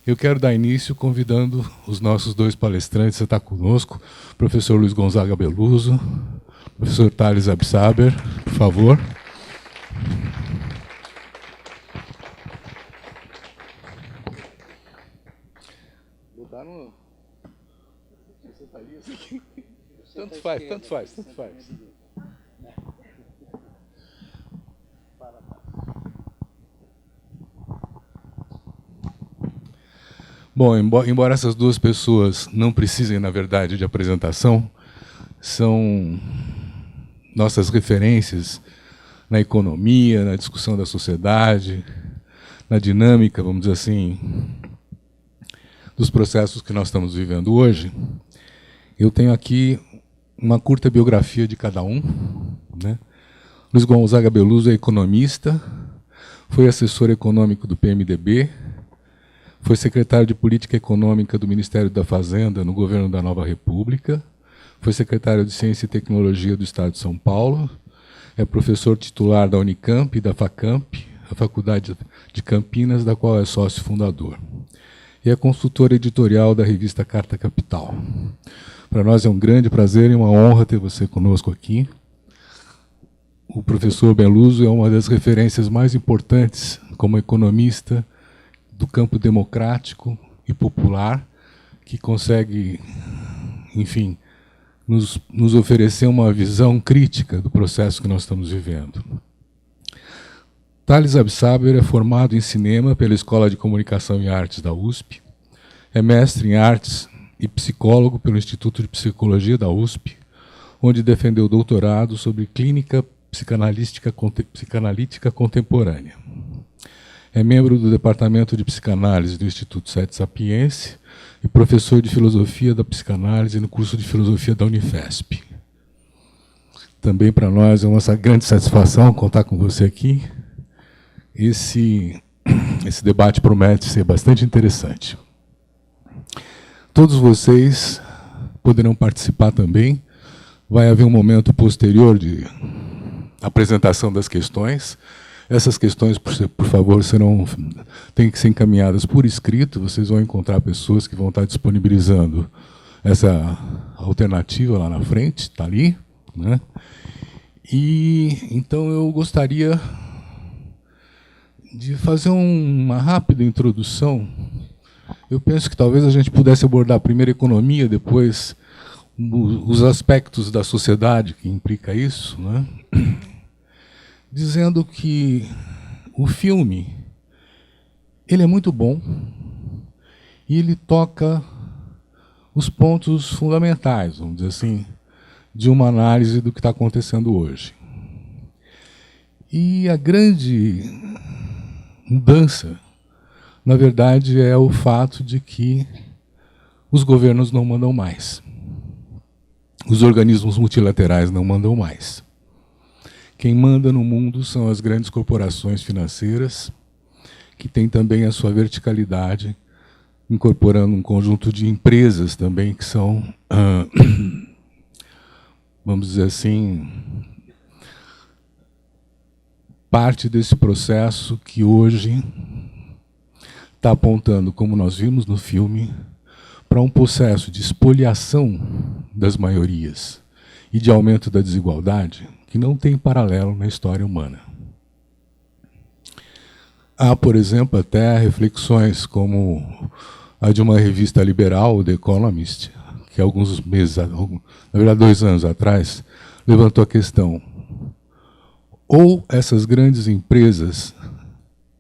Eu quero dar início convidando os nossos dois palestrantes a estar conosco, o professor Luiz Gonzaga Beluso, o professor Thales Absaber, por favor. Tanto faz, tanto faz, tanto faz. Bom, embora essas duas pessoas não precisem, na verdade, de apresentação, são nossas referências na economia, na discussão da sociedade, na dinâmica, vamos dizer assim, dos processos que nós estamos vivendo hoje. Eu tenho aqui uma curta biografia de cada um, né? Luiz Gonzaga Beluso é economista, foi assessor econômico do PMDB, foi secretário de Política Econômica do Ministério da Fazenda no governo da Nova República, foi secretário de Ciência e Tecnologia do Estado de São Paulo, é professor titular da Unicamp e da FACAMP, a Faculdade de Campinas, da qual é sócio fundador. E é consultor editorial da revista Carta Capital. Para nós é um grande prazer e uma honra ter você conosco aqui. O professor Beluso é uma das referências mais importantes como economista do campo democrático e popular, que consegue, enfim, nos oferecer uma visão crítica do processo que nós estamos vivendo. Thales Absaber é formado em cinema pela Escola de Comunicação e Artes da USP, é mestre em artes e psicólogo pelo Instituto de Psicologia da USP, onde defendeu doutorado sobre clínica psicanalítica contemporânea. É membro do Departamento de Psicanálise do Instituto Sete Sapiense e professor de Filosofia da Psicanálise no curso de Filosofia da Unifesp. Também para nós é uma grande satisfação contar com você aqui. Esse debate promete ser bastante interessante. Todos vocês poderão participar também. Vai haver um momento posterior de apresentação das questões. Essas questões, por favor, têm que ser encaminhadas por escrito. Vocês vão encontrar pessoas que vão estar disponibilizando essa alternativa lá na frente, está ali, né? E então eu gostaria de fazer uma rápida introdução. Eu penso que talvez a gente pudesse abordar primeiro a economia, depois os aspectos da sociedade que implica isso, né? Dizendo que o filme ele é muito bom e ele toca os pontos fundamentais, vamos dizer assim, de uma análise do que está acontecendo hoje. E a grande mudança, na verdade, é o fato de que os governos não mandam mais. Os organismos multilaterais não mandam mais. Quem manda no mundo são as grandes corporações financeiras, que têm também a sua verticalidade, incorporando um conjunto de empresas também que são, vamos dizer assim, parte desse processo que hoje está apontando, como nós vimos no filme, para um processo de espoliação das maiorias e de aumento da desigualdade que não tem paralelo na história humana. Há, por exemplo, até reflexões como a de uma revista liberal, The Economist, que alguns meses, na verdade 2 anos atrás, levantou a questão: ou essas grandes empresas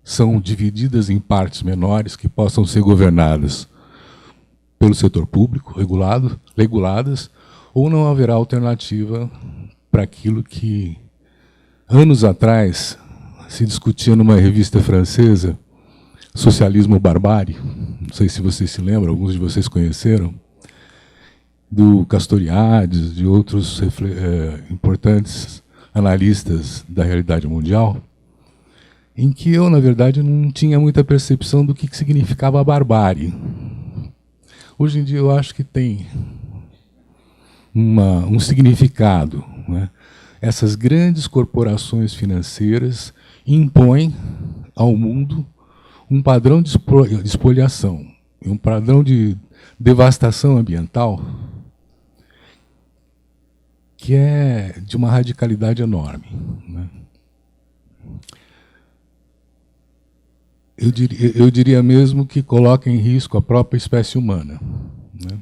são divididas em partes menores que possam ser governadas pelo setor público, reguladas, ou não haverá alternativa para aquilo que, anos atrás, se discutia numa revista francesa, Socialismo Barbárie, não sei se vocês se lembram, alguns de vocês conheceram, do Castoriadis, de outros importantes analistas da realidade mundial, em que eu, na verdade, não tinha muita percepção do que significava a barbárie. Hoje em dia eu acho que tem um significado, né? Essas grandes corporações financeiras impõem ao mundo um padrão de espoliação. e um padrão de devastação ambiental que é de uma radicalidade enorme, né? Eu diria mesmo que coloca em risco a própria espécie humana, né?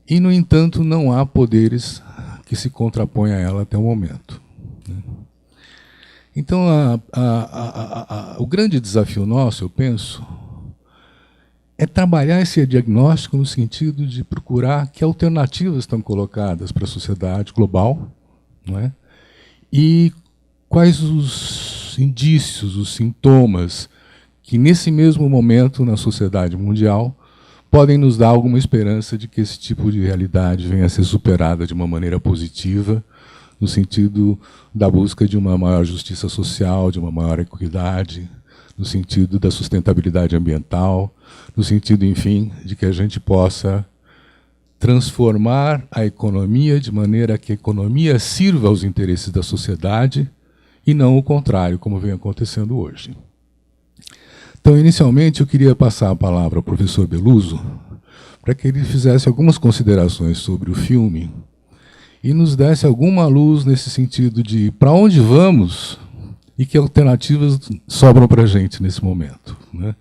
E, no entanto, não há poderes que se contrapõem a ela até o momento, né? Então, o grande desafio nosso, eu penso, é trabalhar esse diagnóstico no sentido de procurar que alternativas estão colocadas para a sociedade global, não é? E quais os indícios, os sintomas que, nesse mesmo momento, na sociedade mundial, podem nos dar alguma esperança de que esse tipo de realidade venha a ser superada de uma maneira positiva, no sentido da busca de uma maior justiça social, de uma maior equidade, no sentido da sustentabilidade ambiental, no sentido, enfim, de que a gente possa transformar a economia de maneira que a economia sirva aos interesses da sociedade e não o contrário, como vem acontecendo hoje. Então, inicialmente, eu queria passar a palavra ao professor Beluso para que ele fizesse algumas considerações sobre o filme e nos desse alguma luz nesse sentido de para onde vamos e que alternativas sobram para a gente nesse momento, né?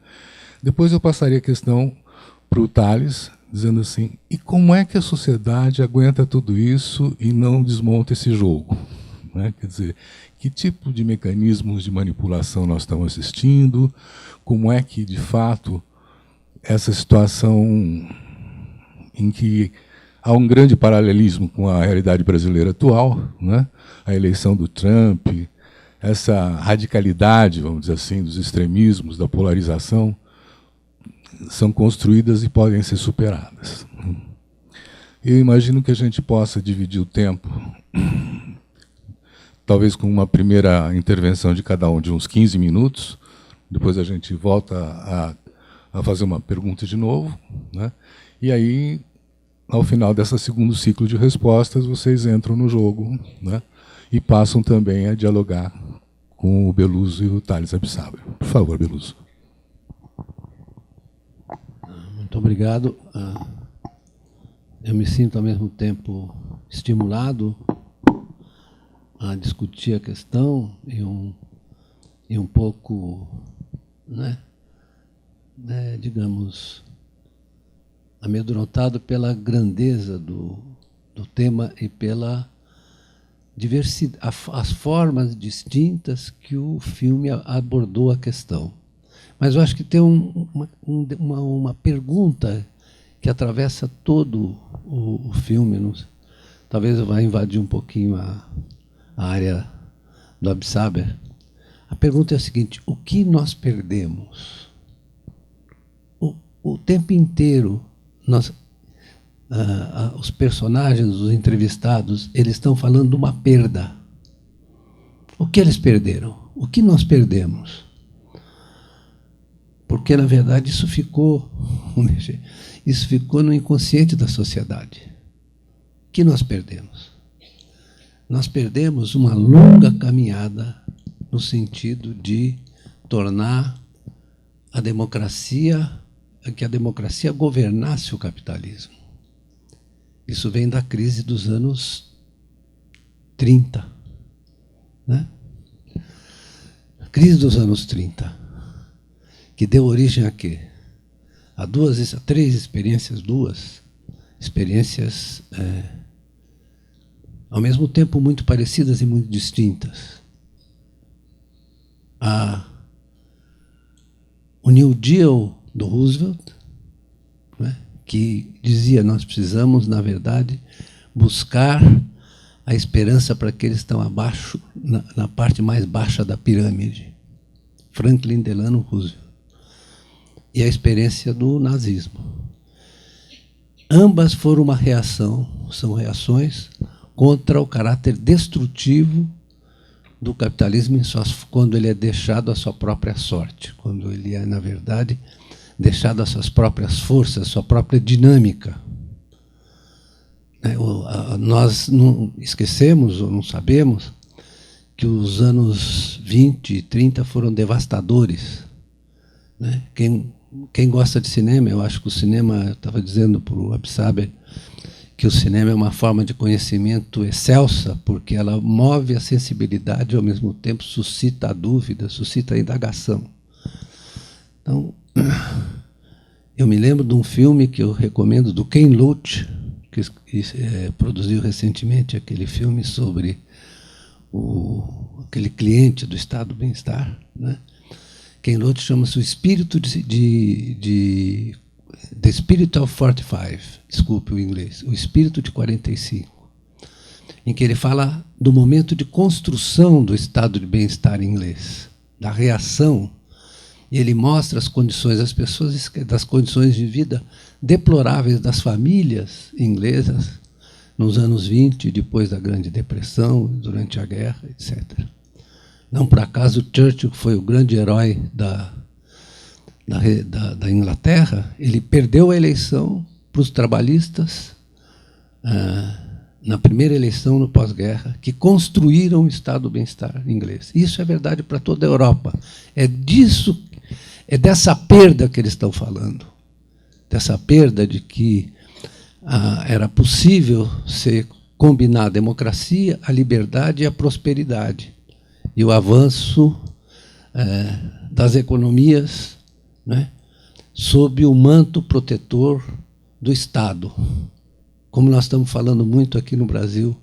Depois eu passaria a questão para o Tales, dizendo assim, e como é que a sociedade aguenta tudo isso e não desmonta esse jogo, né? Quer dizer, que tipo de mecanismos de manipulação nós estamos assistindo, como é que, de fato, essa situação em que há um grande paralelismo com a realidade brasileira atual, né? A eleição do Trump, essa radicalidade, vamos dizer assim, dos extremismos, da polarização, são construídas e podem ser superadas. Eu imagino que a gente possa dividir o tempo, talvez com uma primeira intervenção de cada um de uns 15 minutos, depois a gente volta a fazer uma pergunta de novo, né? E aí, ao final desse segundo ciclo de respostas, vocês entram no jogo, né? E passam também a dialogar com o Beluso e o Tales Abissabra. Por favor, Beluso. Muito obrigado. Eu me sinto, ao mesmo tempo, estimulado a discutir a questão e um pouco, né, digamos, amedrontado pela grandeza do tema e pela diversidade, as formas distintas que o filme abordou a questão. Mas eu acho que tem uma pergunta que atravessa todo o filme. Não sei, talvez eu vá invadir um pouquinho a área do Abissabra. A pergunta é a seguinte: o que nós perdemos? O tempo inteiro, os personagens, os entrevistados, eles estão falando de uma perda. O que eles perderam? O que nós perdemos? Porque, na verdade, isso ficou no inconsciente da sociedade. O que nós perdemos? Nós perdemos uma longa caminhada no sentido de tornar que a democracia governasse o capitalismo. Isso vem da crise dos anos 30. Né? A crise dos anos 30, que deu origem a quê? A três experiências, ao mesmo tempo muito parecidas e muito distintas. O New Deal do Roosevelt, né, que dizia: nós precisamos, na verdade, buscar a esperança para aqueles que estão abaixo, na parte mais baixa da pirâmide. Franklin Delano Roosevelt. E a experiência do nazismo. Ambas foram são reações contra o caráter destrutivo do capitalismo quando ele é deixado à sua própria sorte, quando ele é, na verdade, deixado às suas próprias forças, à sua própria dinâmica. Nós não esquecemos ou não sabemos que os anos 20 e 30 foram devastadores. Né? Quem quem gosta de cinema, eu acho que o cinema, eu estava dizendo para o Absaber, que o cinema é uma forma de conhecimento excelsa, porque ela move a sensibilidade e, ao mesmo tempo, suscita a dúvida, suscita a indagação. Então, eu me lembro de um filme que eu recomendo, do Ken Loach, que produziu recentemente aquele filme sobre aquele cliente do estado do bem-estar, né? Ken Loach chama-se o espírito The Spirit of 45, desculpe o inglês, o espírito de 45, em que ele fala do momento de construção do estado de bem-estar inglês, da reação, e ele mostra as condições das pessoas, das condições de vida deploráveis das famílias inglesas nos anos 20, depois da Grande Depressão, durante a guerra, etc. Não por acaso Churchill foi o grande herói da Inglaterra. Ele perdeu a eleição para os trabalhistas na primeira eleição no pós-guerra, que construíram o estado do bem-estar inglês. Isso é verdade para toda a Europa. É dessa perda que eles estão falando, dessa perda de que era possível combinar a democracia, a liberdade e a prosperidade, e o avanço das economias, né, sob o manto protetor do Estado. Como nós estamos falando muito aqui no Brasil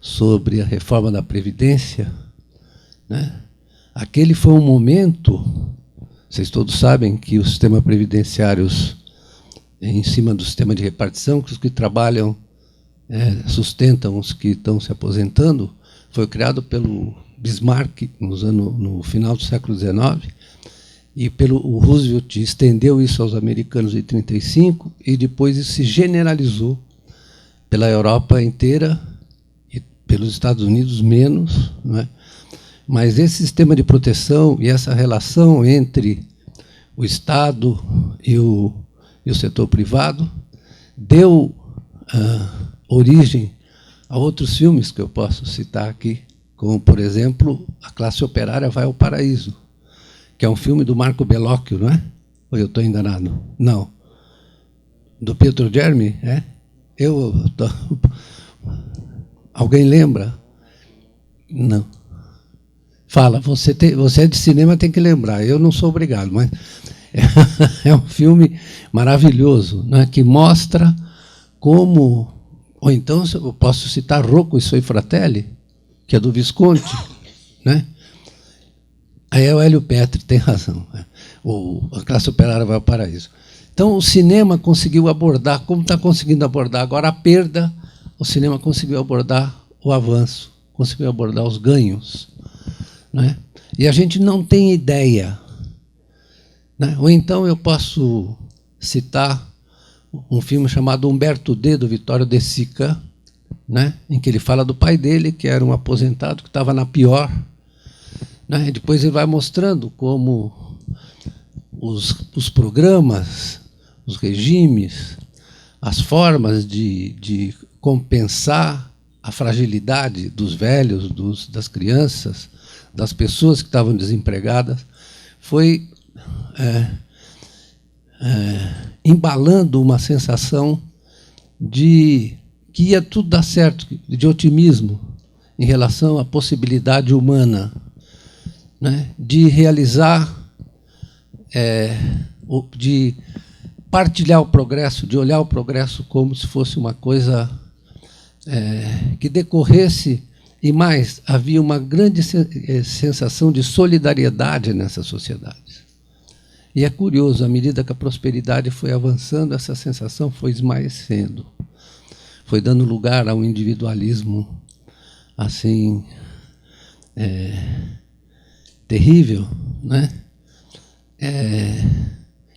sobre a reforma da Previdência, né, aquele foi um momento, vocês todos sabem que o sistema previdenciário, em cima do sistema de repartição, que os que trabalham sustentam os que estão se aposentando, foi criado pelo Bismarck no final do século XIX, e o Roosevelt estendeu isso aos americanos em 1935, e depois isso se generalizou pela Europa inteira e pelos Estados Unidos menos, não é? Mas esse sistema de proteção e essa relação entre o Estado e o setor privado deu origem a outros filmes que eu posso citar aqui, como, por exemplo, A Classe Operária Vai ao Paraíso, que é um filme do Marco Bellocchio, não é? Ou eu estou enganado? Não. Do Pietro Germi, é? Alguém lembra? Não. Fala, você é de cinema, tem que lembrar. Eu não sou obrigado, mas é um filme maravilhoso, né, que mostra como... Ou então eu posso citar Rocco e Suoi Fratelli, que é do Visconti, né? Aí é o Hélio Petri, tem razão. A Classe Operária Vai ao Paraíso. Então, o cinema conseguiu abordar, como está conseguindo abordar agora a perda, o cinema conseguiu abordar o avanço, conseguiu abordar os ganhos, né? E a gente não tem ideia, né? Ou então eu posso citar um filme chamado Umberto D., do Vittorio De Sica, né? Em que ele fala do pai dele, que era um aposentado, que estava na pior, né? E depois ele vai mostrando como os programas, os regimes, as formas de compensar a fragilidade dos velhos, das crianças, das pessoas que estavam desempregadas, foi embalando uma sensação de que ia tudo dar certo, de otimismo em relação à possibilidade humana, né, de realizar, de partilhar o progresso, de olhar o progresso como se fosse uma coisa que decorresse, e mais, havia uma grande sensação de solidariedade nessa sociedade. E é curioso, à medida que a prosperidade foi avançando, essa sensação foi esmaecendo, foi dando lugar a um individualismo assim terrível, né?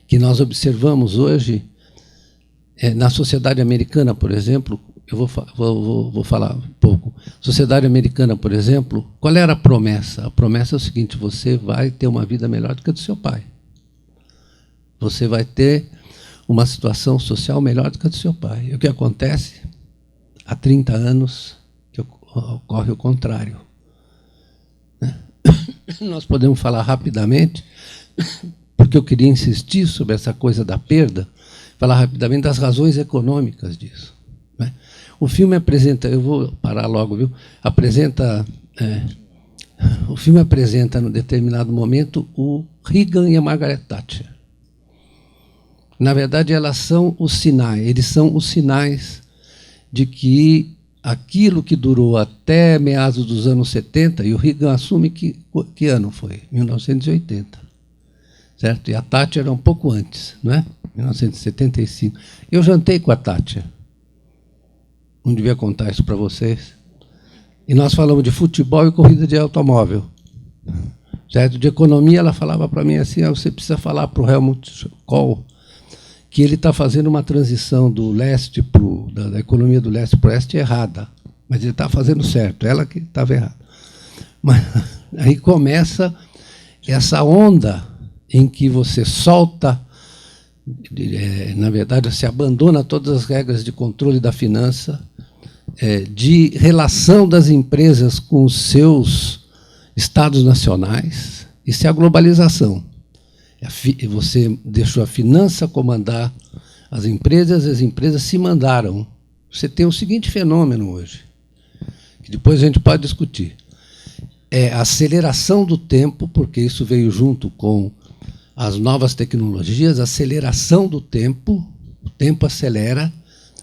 Que nós observamos hoje na sociedade americana, por exemplo. Eu vou falar um pouco. Sociedade americana, por exemplo, qual era a promessa? A promessa é o seguinte: você vai ter uma vida melhor do que a do seu pai. Você vai ter uma situação social melhor do que a do seu pai. E o que acontece? Há 30 anos que ocorre o contrário, né? Nós podemos falar rapidamente, porque eu queria insistir sobre essa coisa da perda, falar rapidamente das razões econômicas disso, né? O filme apresenta, eu vou parar logo, viu? O filme apresenta, num determinado momento, o Reagan e a Margaret Thatcher. Na verdade, eles são os sinais de que aquilo que durou até meados dos anos 70, e o Reagan assume que ano foi? 1980. Certo? E a Thatcher era um pouco antes, não é? 1975. Eu jantei com a Thatcher. Não devia contar isso para vocês. E nós falamos de futebol e corrida de automóvel. Certo? De economia, ela falava para mim assim, você precisa falar para o Helmut Kohl que ele está fazendo uma transição do leste da economia do leste para o oeste errada. Mas ele está fazendo certo, ela que estava errada. Mas aí começa essa onda em que você solta, na verdade, você abandona todas as regras de controle da finança, de relação das empresas com os seus estados nacionais. Isso é a globalização. Você deixou a finança comandar as empresas se mandaram. Você tem o seguinte fenômeno hoje, que depois a gente pode discutir. É a aceleração do tempo, porque isso veio junto com as novas tecnologias, a aceleração do tempo, o tempo acelera,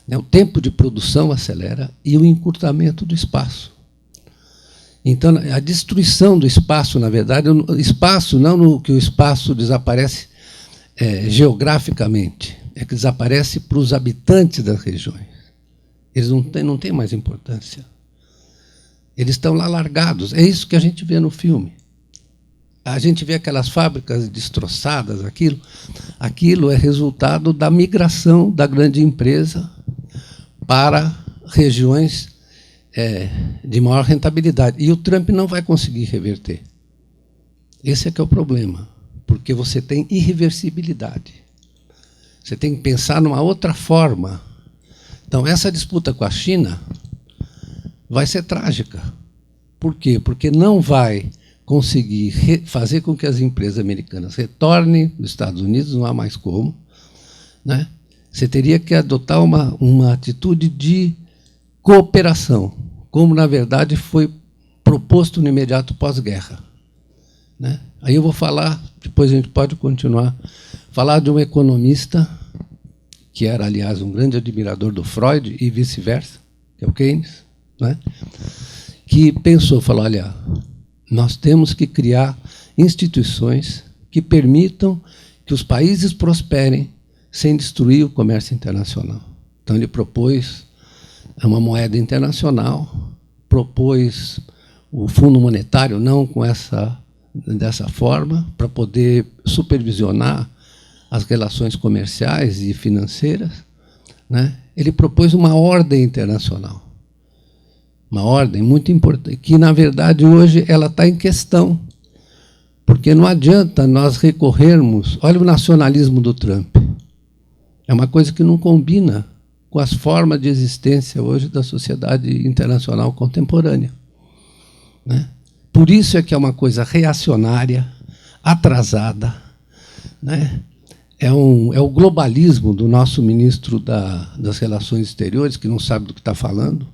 né, o tempo de produção acelera, e o encurtamento do espaço. Então, a destruição do espaço, na verdade, o espaço, não que o espaço desaparece geograficamente, é que desaparece para os habitantes das regiões. Eles não têm mais importância. Eles estão lá largados. É isso que a gente vê no filme. A gente vê aquelas fábricas destroçadas, aquilo é resultado da migração da grande empresa para regiões de maior rentabilidade. E o Trump não vai conseguir reverter. Esse é que é o problema, porque você tem irreversibilidade. Você tem que pensar numa outra forma. Então, essa disputa com a China vai ser trágica. Por quê? Porque não vai conseguir fazer com que as empresas americanas retornem dos Estados Unidos, não há mais como, né? Você teria que adotar uma atitude de cooperação, como, na verdade, foi proposto no imediato pós-guerra, né? Aí eu vou falar, depois a gente pode continuar, falar de um economista, que era, aliás, um grande admirador do Freud e vice-versa, que é o Keynes, né? Que falou, olha, nós temos que criar instituições que permitam que os países prosperem sem destruir o comércio internacional. Então, ele propôs uma moeda internacional, propôs o Fundo Monetário, não dessa forma, para poder supervisionar as relações comerciais e financeiras, né? Ele propôs uma ordem internacional. Uma ordem muito importante, que, na verdade, hoje ela está em questão, porque não adianta nós recorrermos... Olha o nacionalismo do Trump. É uma coisa que não combina com as formas de existência hoje da sociedade internacional contemporânea, né? Por isso é que é uma coisa reacionária, atrasada, né? É o globalismo do nosso ministro das Relações Exteriores, que não sabe do que está falando,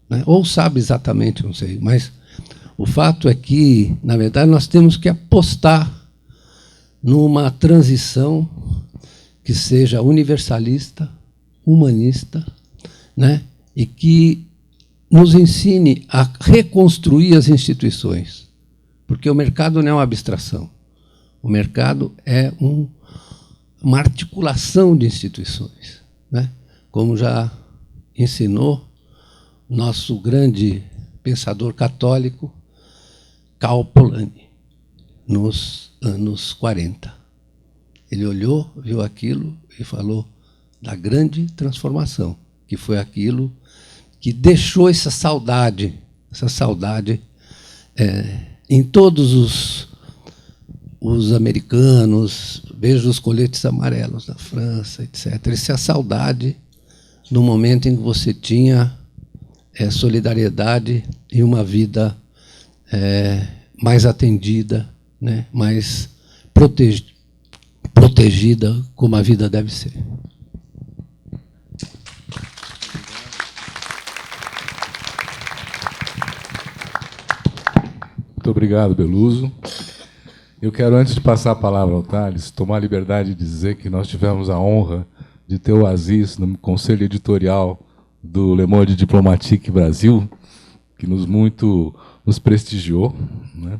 né? Ou sabe exatamente, não sei, mas o fato é que, na verdade, nós temos que apostar numa transição que seja universalista, humanista, né? E que nos ensine a reconstruir as instituições, porque o mercado não é uma abstração. O mercado é uma articulação de instituições, né? Como já ensinou nosso grande pensador católico, Karl Polanyi, nos anos 40. Ele olhou, viu aquilo e falou da grande transformação, que foi aquilo que deixou essa saudade em todos os americanos, veja os coletes amarelos da França, etc. Essa é a saudade no momento em que você tinha solidariedade e uma vida mais atendida, né, mais regida como a vida deve ser. Muito obrigado, Beluso. Eu quero, antes de passar a palavra ao Thales, tomar a liberdade de dizer que nós tivemos a honra de ter o Aziz no conselho editorial do Le Monde Diplomatique Brasil, que nos prestigiou, né?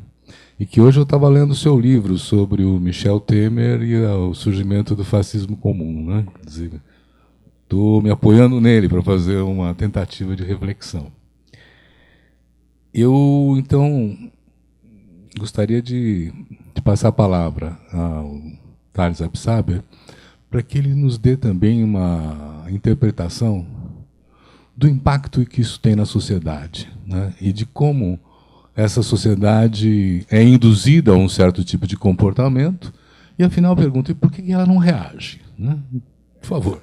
E que hoje eu estava lendo o seu livro sobre o Michel Temer e o surgimento do fascismo comum, né? Estou me apoiando nele para fazer uma tentativa de reflexão. Eu, então, gostaria de passar a palavra ao Thales Absaber para que ele nos dê também uma interpretação do impacto que isso tem na sociedade, né? E de como essa sociedade é induzida a um certo tipo de comportamento. E, afinal, eu pergunto, e por que ela não reage, né? Por favor.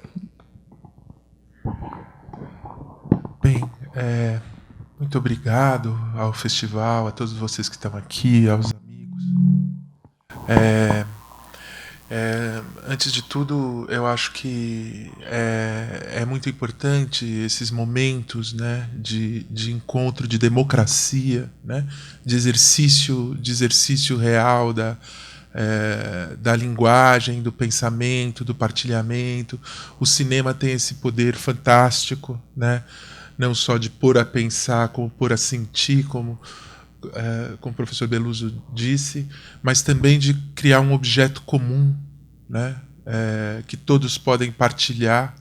Bem, muito obrigado ao festival, a todos vocês que estão aqui, aos amigos. Antes de tudo, eu acho que é muito importante esses momentos, né, de encontro, de democracia, né, de exercício real da linguagem, do pensamento, do partilhamento. O cinema tem esse poder fantástico, né, não só de pôr a pensar, como pôr a sentir, como o professor Beluso disse, mas também de criar um objeto comum, né, que todos podem partilhar,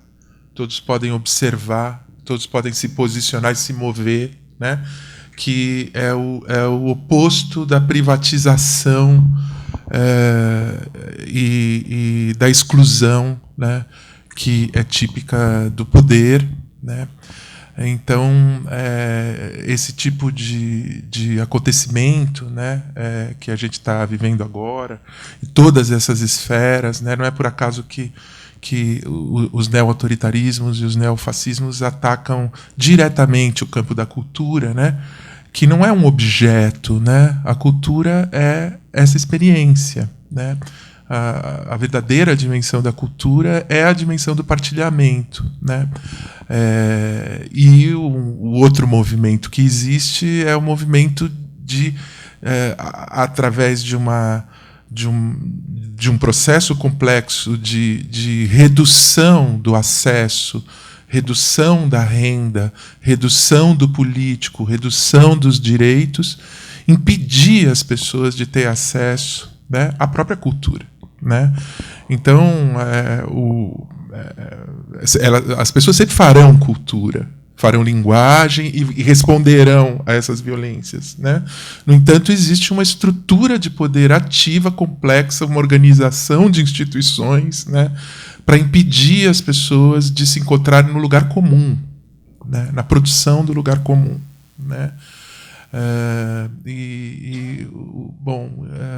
todos podem observar, todos podem se posicionar e se mover, né, que é o oposto da privatização e da exclusão, né, que é típica do poder, né. Então, esse tipo de acontecimento, né, que a gente está vivendo agora, e todas essas esferas, né, não é por acaso que os neo-autoritarismos e os neofascismos atacam diretamente o campo da cultura, né, que não é um objeto, né, a cultura é essa experiência, né. A verdadeira dimensão da cultura é a dimensão do partilhamento, né? E o outro movimento que existe é o movimento através de um processo complexo de redução do acesso, redução da renda, redução do político, redução dos direitos, impedir as pessoas de ter acesso, né, à própria cultura, né? Então, as pessoas sempre farão cultura, farão linguagem e responderão a essas violências, né? No entanto, existe uma estrutura de poder ativa, complexa, uma organização de instituições, né, para impedir as pessoas de se encontrarem no lugar comum, né, na produção do lugar comum, né?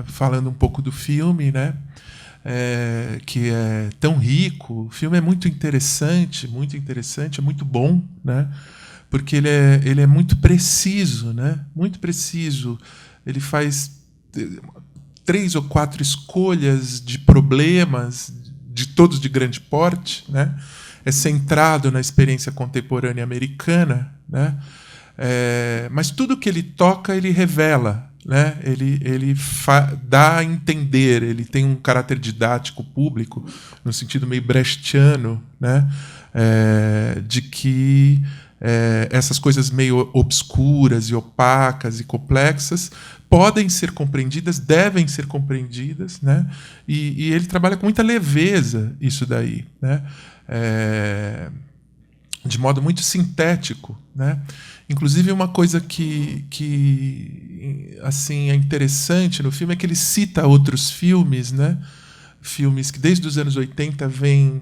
Falando um pouco do filme, né, que é tão rico, o filme é muito interessante, é muito bom, né, porque ele é muito preciso, né, muito preciso. Ele faz 3 ou 4 escolhas de problemas, todos de grande porte, né, é centrado na experiência contemporânea americana, né. Mas tudo que ele toca, ele revela, né? Ele dá a entender, ele tem um caráter didático público, no sentido meio brechtiano, né? De que essas coisas meio obscuras e opacas e complexas podem ser compreendidas, devem ser compreendidas, né? E ele trabalha com muita leveza isso daí, né? De modo muito sintético, né? Inclusive, uma coisa que assim, é interessante no filme é que ele cita outros filmes, né? Filmes que desde os anos 80 vêm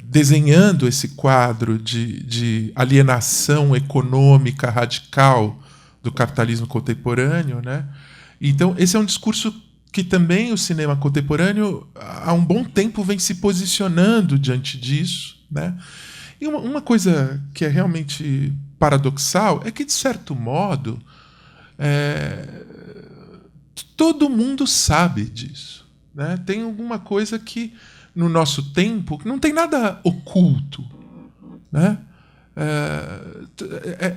desenhando esse quadro de alienação econômica radical do capitalismo contemporâneo, né? Então, esse é um discurso que também o cinema contemporâneo há um bom tempo vem se posicionando diante disso, né? E uma coisa que é realmente paradoxal é que, de certo modo, todo mundo sabe disso. né? Tem alguma coisa que, no nosso tempo, não tem nada oculto, né?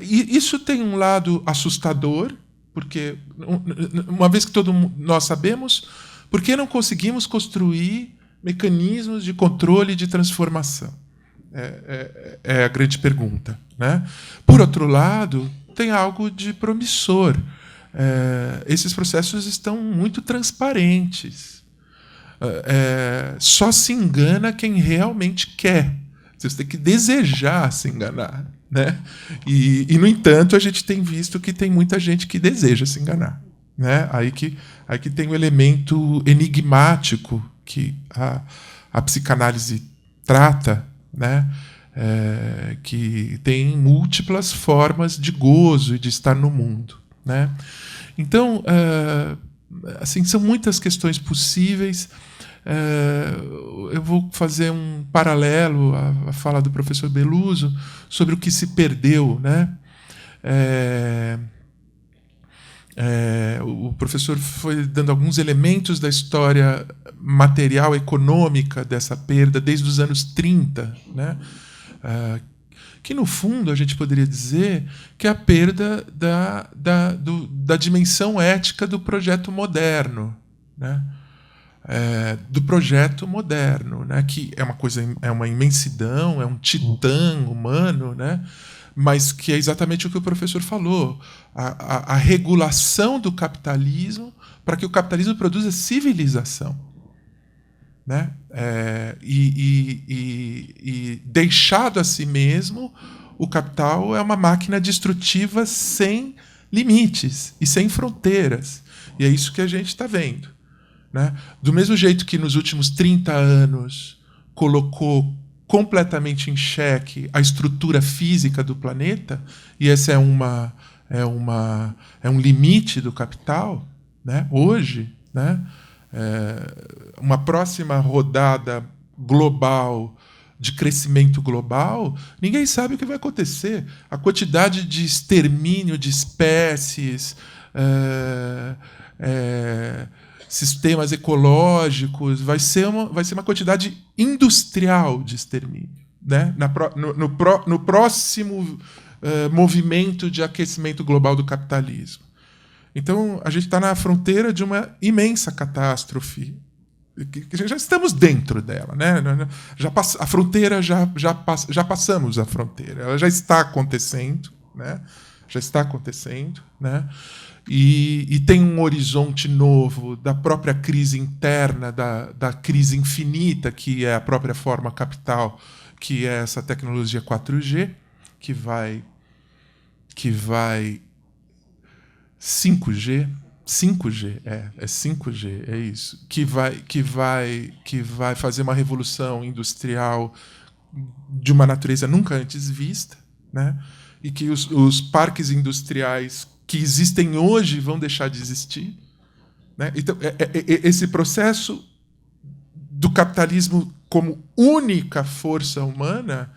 Isso tem um lado assustador, porque, uma vez que nós sabemos, por que não conseguimos construir mecanismos de controle e de transformação? É a grande pergunta, né? Por outro lado, tem algo de promissor. Esses processos estão muito transparentes. Só se engana quem realmente quer. Você tem que desejar se enganar, né? E, no entanto, a gente tem visto que tem muita gente que deseja se enganar, né? Aí que tem o elemento enigmático que a psicanálise trata, né? Que tem múltiplas formas de gozo e de estar no mundo, né? Então, assim, são muitas questões possíveis. Eu vou fazer um paralelo à fala do professor Beluso sobre o que se perdeu, né? O professor foi dando alguns elementos da história material, econômica dessa perda desde os anos 30, né? Que, no fundo, a gente poderia dizer que é a perda da dimensão ética do projeto moderno, né? Do projeto moderno, né? Que é uma imensidão, é um titã humano, né? Mas que é exatamente o que o professor falou, a regulação do capitalismo para que o capitalismo produza civilização, né? E deixado a si mesmo, o capital é uma máquina destrutiva sem limites e sem fronteiras. E é isso que a gente está vendo, né? Do mesmo jeito que nos últimos 30 anos colocou completamente em xeque a estrutura física do planeta, e esse é um limite do capital, né? Hoje, né? Uma próxima rodada global de crescimento global, ninguém sabe o que vai acontecer. A quantidade de extermínio de espécies, sistemas ecológicos, vai ser uma quantidade industrial de extermínio, né? No próximo movimento de aquecimento global do capitalismo. Então, a gente está na fronteira de uma imensa catástrofe. Já estamos dentro dela, né? A fronteira já passamos a fronteira. Ela já está acontecendo, né? Já está acontecendo, né? E tem um horizonte novo da própria crise interna, da crise infinita, que é a própria forma capital, que é essa tecnologia 4G, que vai 5G, 5G, é 5G, é isso, que vai fazer uma revolução industrial de uma natureza nunca antes vista, né? E que os parques industriais que existem hoje vão deixar de existir, né? Então, esse processo do capitalismo como única força humana,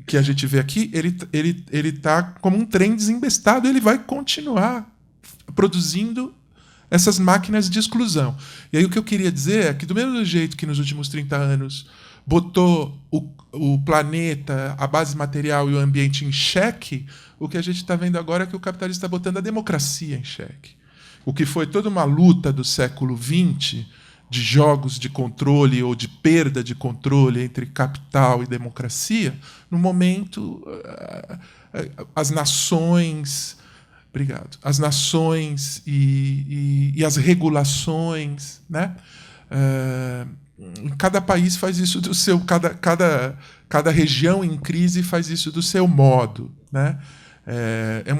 que a gente vê aqui, ele está como um trem desembestado, ele vai continuar produzindo essas máquinas de exclusão. E aí o que eu queria dizer é que, do mesmo jeito que nos últimos 30 anos botou o planeta, a base material e o ambiente em xeque, o que a gente está vendo agora é que o capitalismo está botando a democracia em xeque. O que foi toda uma luta do século XX, de jogos de controle ou de perda de controle entre capital e democracia, no momento, as nações... Obrigado. As nações e as regulações, né? Cada país faz isso do seu... Cada região em crise faz isso do seu modo, né?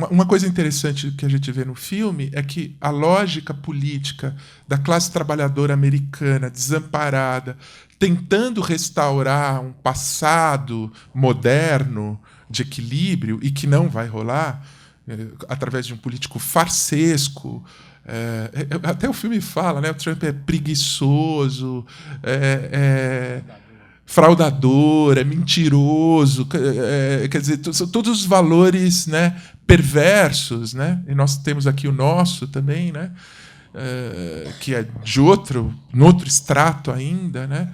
Uma coisa interessante que a gente vê no filme é que a lógica política da classe trabalhadora americana desamparada, tentando restaurar um passado moderno de equilíbrio, e que não vai rolar, através de um político farsesco. Até o filme fala, né? O Trump é preguiçoso, fraudador, é mentiroso, quer dizer, são todos os valores, né, perversos, né? E nós temos aqui o nosso também, né? que é de outro extrato ainda, né?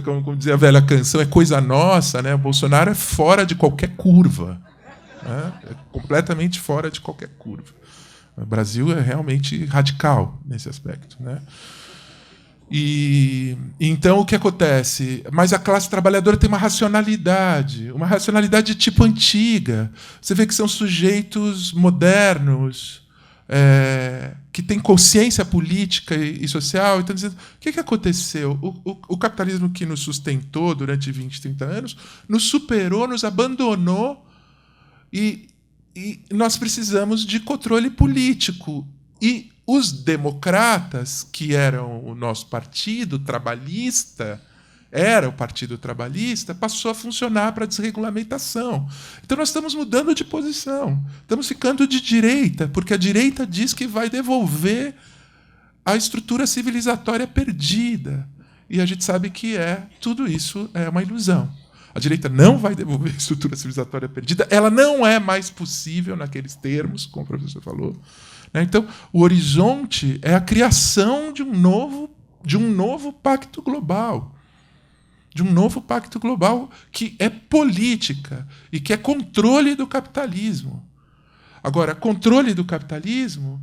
Como dizia a velha canção, é coisa nossa, né? O Bolsonaro é fora de qualquer curva, né? É completamente fora de qualquer curva. O Brasil é realmente radical nesse aspecto, né? E então o que acontece? Mas a classe trabalhadora tem uma racionalidade de tipo antiga. Você vê que são sujeitos modernos, que têm consciência política e social. Então, dizendo, o que aconteceu? O capitalismo que nos sustentou durante 20, 30 anos nos superou, nos abandonou e nós precisamos de controle político. E os democratas, que eram o nosso partido trabalhista, era o Partido Trabalhista, passou a funcionar para desregulamentação. Então nós estamos mudando de posição. Estamos ficando de direita, porque a direita diz que vai devolver a estrutura civilizatória perdida. E a gente sabe que tudo isso é uma ilusão. A direita não vai devolver a estrutura civilizatória perdida. Ela não é mais possível naqueles termos, como o professor falou. Então, o horizonte é a criação de um novo pacto global. De um novo pacto global que é política e que é controle do capitalismo. Agora, controle do capitalismo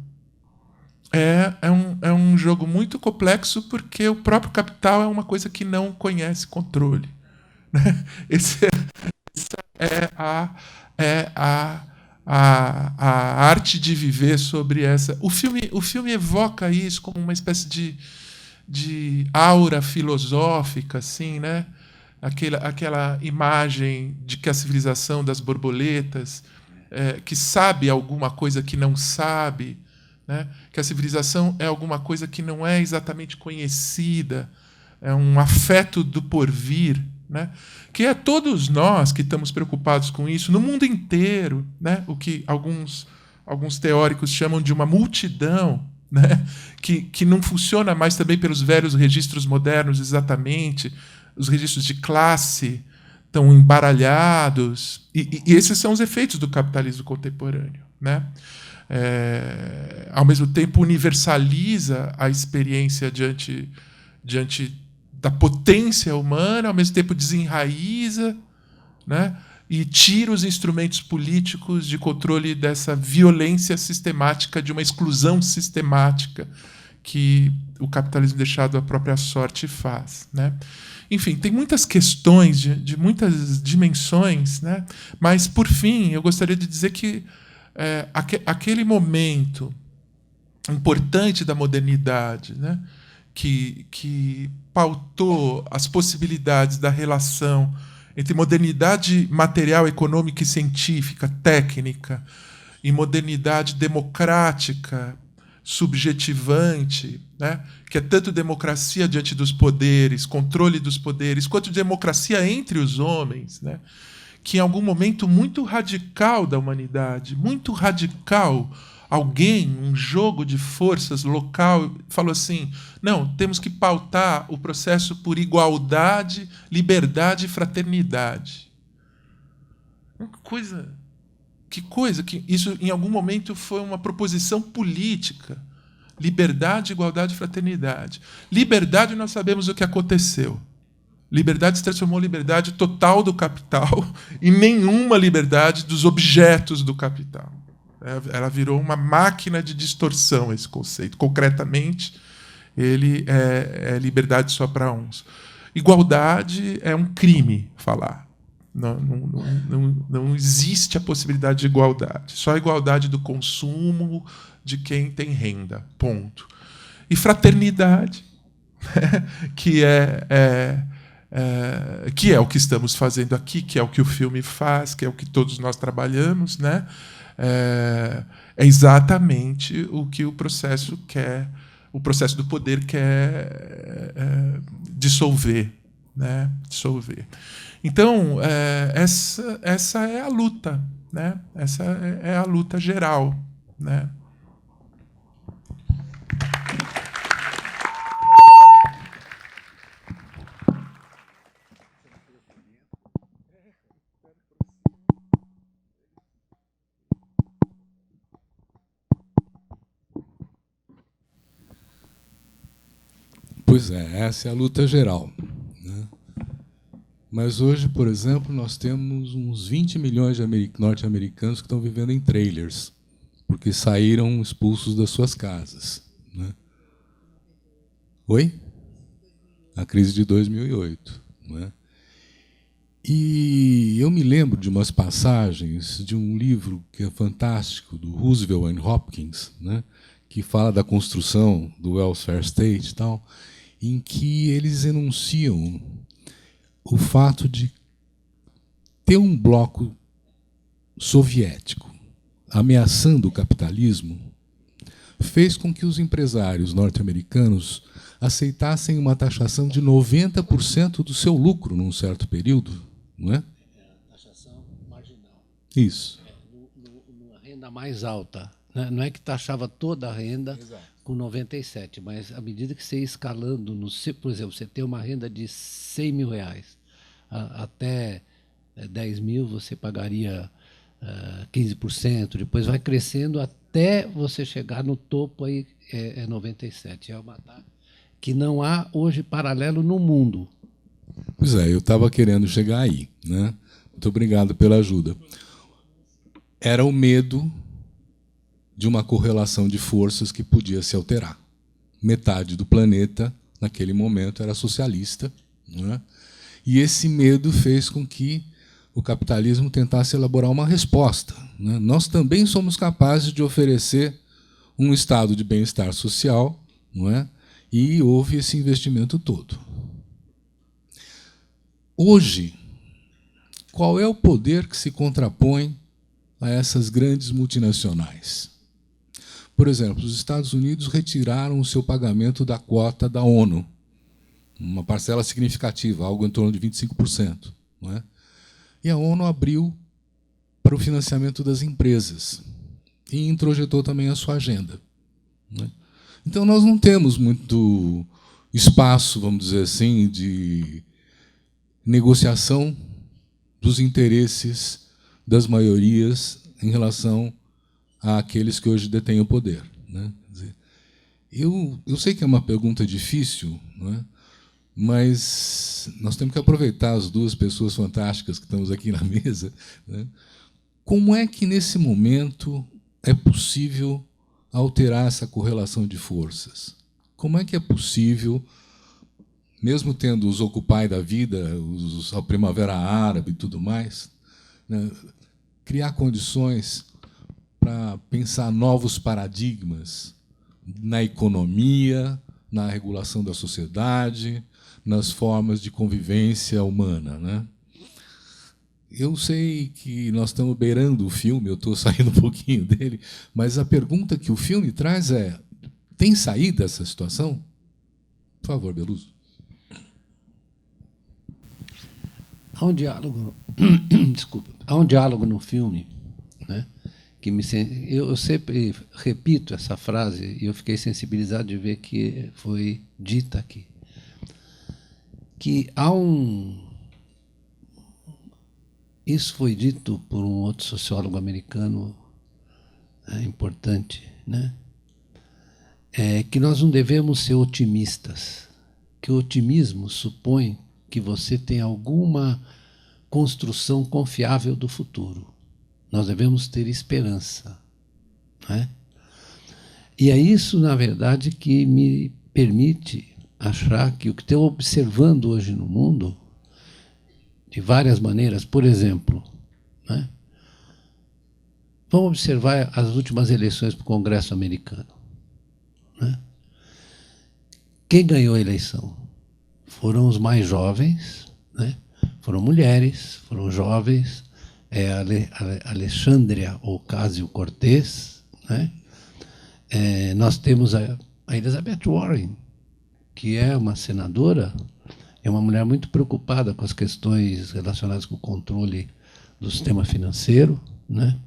é um jogo muito complexo porque o próprio capital é uma coisa que não conhece controle. Essa é a arte de viver sobre essa. O filme evoca isso como uma espécie de aura filosófica, assim, né? Aquela imagem de que a civilização das borboletas, que sabe alguma coisa que não sabe, né? Que a civilização é alguma coisa que não é exatamente conhecida, é um afeto do porvir, né? Que é todos nós que estamos preocupados com isso no mundo inteiro, né? O que alguns teóricos chamam de uma multidão, né? Que não funciona mais também pelos velhos registros modernos exatamente, os registros de classe estão embaralhados, e esses são os efeitos do capitalismo contemporâneo, né? Ao mesmo tempo universaliza a experiência diante da potência humana, ao mesmo tempo desenraiza, né? E tira os instrumentos políticos de controle dessa violência sistemática, de uma exclusão sistemática que o capitalismo deixado à própria sorte faz, né? Enfim, tem muitas questões de muitas dimensões, né? Mas, por fim, eu gostaria de dizer que aquele momento importante da modernidade, né? Que pautou as possibilidades da relação entre modernidade material, econômica e científica, técnica, e modernidade democrática, subjetivante, né? Que é tanto democracia diante dos poderes, controle dos poderes, quanto democracia entre os homens, né? Que em algum momento muito radical da humanidade, muito radical, alguém, um jogo de forças local, falou assim: não, temos que pautar o processo por igualdade, liberdade e fraternidade. Que coisa, que isso em algum momento foi uma proposição política. Liberdade, igualdade e fraternidade. Liberdade, nós sabemos o que aconteceu. Liberdade se transformou em liberdade total do capital e nenhuma liberdade dos objetos do capital. Ela virou uma máquina de distorção, esse conceito. Concretamente, ele é liberdade só para uns. Igualdade é um crime falar. Não existe a possibilidade de igualdade. Só a igualdade do consumo de quem tem renda. Ponto. E fraternidade, que é o que estamos fazendo aqui, que é o que o filme faz, que é o que todos nós trabalhamos, né? É exatamente o que o processo quer, o processo do poder quer dissolver, né? Dissolver. Então, essa é a luta, né? Essa é a luta geral, né? Pois é, essa é a luta geral, né? Mas hoje, por exemplo, nós temos uns 20 milhões de norte-americanos que estão vivendo em trailers, porque saíram expulsos das suas casas, né? Oi? A crise de 2008, né? E eu me lembro de umas passagens de um livro que é fantástico, do Roosevelt and Hopkins, né, que fala da construção do welfare state e tal, em que eles enunciam o fato de ter um bloco soviético ameaçando o capitalismo fez com que os empresários norte-americanos aceitassem uma taxação de 90% do seu lucro num certo período, não é? Taxação marginal. Isso. Numa renda mais alta. Né? Não é que taxava toda a renda. Exato. Com 97, mas à medida que você ia escalando, por exemplo, você tem uma renda de R$100 mil, até 10 mil você pagaria 15%, depois vai crescendo até você chegar no topo, aí é 97. É uma taxa que não há hoje paralelo no mundo. Pois é, eu estava querendo chegar aí, né? Muito obrigado pela ajuda. Era o medo de uma correlação de forças que podia se alterar. Metade do planeta, naquele momento, era socialista, né? E esse medo fez com que o capitalismo tentasse elaborar uma resposta, né? Nós também somos capazes de oferecer um estado de bem-estar social, não é? E houve esse investimento todo. Hoje, qual é o poder que se contrapõe a essas grandes multinacionais? Por exemplo, os Estados Unidos retiraram o seu pagamento da quota da ONU, uma parcela significativa, algo em torno de 25%. Não é? E a ONU abriu para o financiamento das empresas e introjetou também a sua agenda. Não é? Então, nós não temos muito espaço, vamos dizer assim, de negociação dos interesses das maiorias em relação àqueles que hoje detêm o poder, né? Quer dizer, eu sei que é uma pergunta difícil, não é? Mas nós temos que aproveitar as duas pessoas fantásticas que estamos aqui na mesa, né? Como é que, nesse momento, é possível alterar essa correlação de forças? Como é que é possível, mesmo tendo os Occupy da vida, a Primavera Árabe e tudo mais, né, criar condições para pensar novos paradigmas na economia, na regulação da sociedade, nas formas de convivência humana, né? Eu sei que nós estamos beirando o filme, eu estou saindo um pouquinho dele, mas a pergunta que o filme traz é: tem saída dessa situação? Por favor, Beluso. Há um diálogo, desculpa, há um diálogo no filme, né, que eu sempre repito essa frase e eu fiquei sensibilizado de ver que foi dita aqui, que há isso foi dito por um outro sociólogo americano, importante, né, que nós não devemos ser otimistas, que o otimismo supõe que você tem alguma construção confiável do futuro. Nós devemos ter esperança, né? E é isso, na verdade, que me permite achar que o que estou observando hoje no mundo, de várias maneiras, por exemplo, né? Vamos observar as últimas eleições para o Congresso americano, né? Quem ganhou a eleição? Foram os mais jovens, né? Foram mulheres, foram jovens, Alexandria Ocasio-Cortez, né? Nós temos a Elizabeth Warren, que é uma senadora, é uma mulher muito preocupada com as questões relacionadas com o controle do sistema financeiro, né?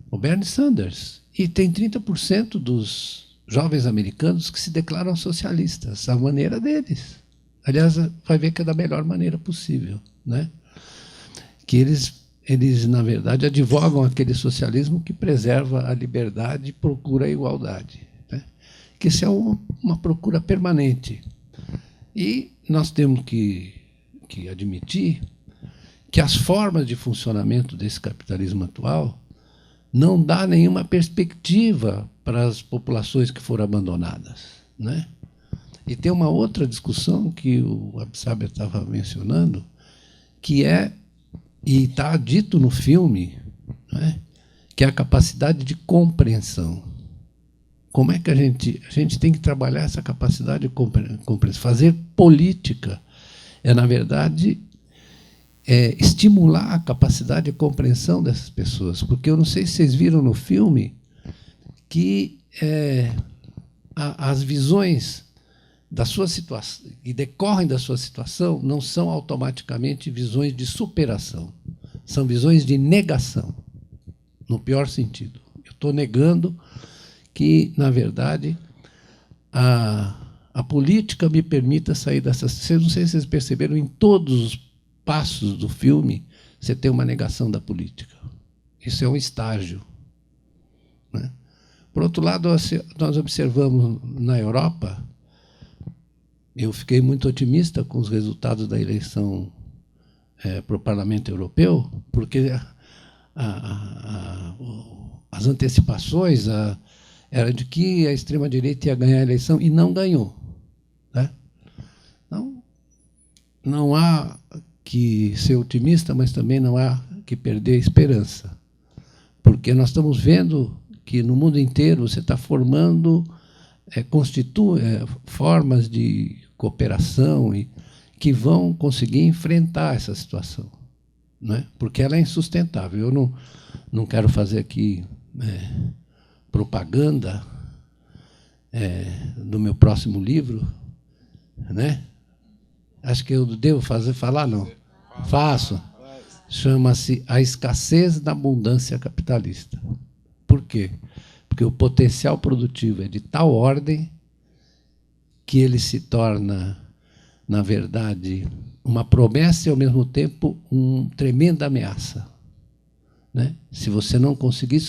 O Bernie Sanders, e tem 30% dos jovens americanos que se declaram socialistas, à maneira deles. Aliás, vai ver que é da melhor maneira possível, né? Que eles, na verdade, advogam aquele socialismo que preserva a liberdade e procura a igualdade, né? Que isso é uma procura permanente, E nós temos que admitir que as formas de funcionamento desse capitalismo atual não dá nenhuma perspectiva para as populações que foram abandonadas, né? E tem uma outra discussão que o Absaber estava mencionando, que é, e está dito no filme, né, que é a capacidade de compreensão. Como é que a gente tem que trabalhar essa capacidade de compreensão? Fazer política é, na verdade, estimular a capacidade de compreensão dessas pessoas. Porque eu não sei se vocês viram no filme que as visões da sua situação, que decorrem da sua situação, não são automaticamente visões de superação. São visões de negação, no pior sentido. Eu estou negando que, na verdade, a política me permita sair dessas... Não sei se vocês perceberam, em todos os passos do filme, você tem uma negação da política. Isso é um estágio, né? Por outro lado, nós observamos na Europa, eu fiquei muito otimista com os resultados da eleição para o Parlamento Europeu, porque as antecipações eram de que a extrema-direita ia ganhar a eleição, e não ganhou, né? Então, não há que ser otimista, mas também não há que perder a esperança, porque nós estamos vendo que no mundo inteiro você está formando, formas de cooperação que vão conseguir enfrentar essa situação, né? Porque ela é insustentável. Eu não quero fazer aqui propaganda do meu próximo livro, né? Acho que eu devo falar, não. Faço. Chama-se A Escassez da Abundância Capitalista. Por quê? Porque o potencial produtivo é de tal ordem que ele se torna, na verdade, uma promessa e, ao mesmo tempo, uma tremenda ameaça, né? Se você não conseguir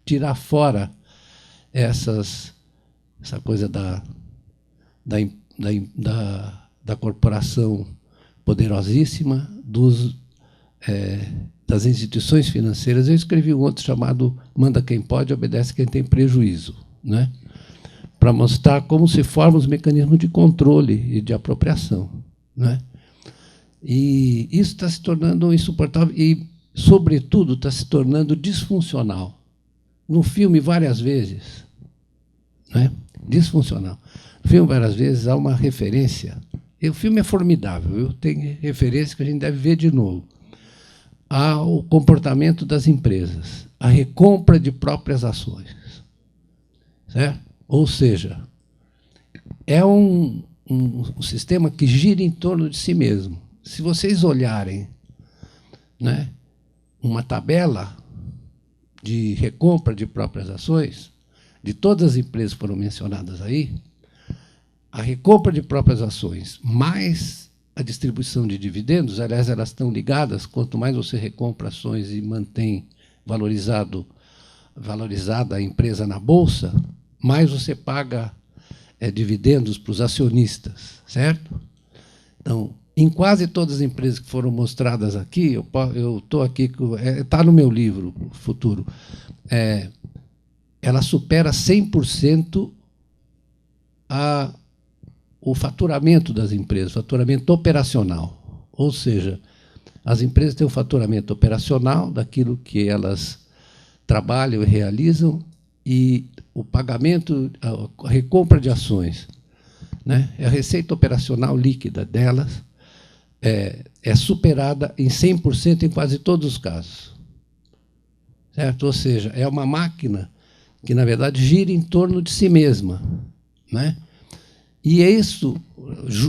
tirar fora essa coisa da corporação poderosíssima, das instituições financeiras. Eu escrevi um outro chamado Manda Quem Pode, Obedece Quem Tem Prejuízo, né? Para mostrar como se formam os mecanismos de controle e de apropriação, né? E isso está se tornando insuportável e, sobretudo, está se tornando disfuncional. No filme, várias vezes, né? Disfuncional. No filme, várias vezes, há uma referência. E o filme é formidável, tem referência que a gente deve ver de novo. Ao comportamento das empresas, a recompra de próprias ações, certo? Ou seja, é um sistema que gira em torno de si mesmo. Se vocês olharem, né, uma tabela de recompra de próprias ações, de todas as empresas que foram mencionadas aí, a recompra de próprias ações mais a distribuição de dividendos, aliás, elas estão ligadas. Quanto mais você recompra ações e mantém valorizada a empresa na Bolsa, mais você paga dividendos para os acionistas, certo? Então, em quase todas as empresas que foram mostradas aqui, eu estou aqui, está no meu livro, Futuro, ela supera 100% o faturamento das empresas, faturamento operacional. Ou seja, as empresas têm o faturamento operacional daquilo que elas trabalham e realizam, e o pagamento, a recompra de ações, né, a receita operacional líquida delas é superada em 100% em quase todos os casos, certo? Ou seja, é uma máquina que, na verdade, gira em torno de si mesma, né? E isso,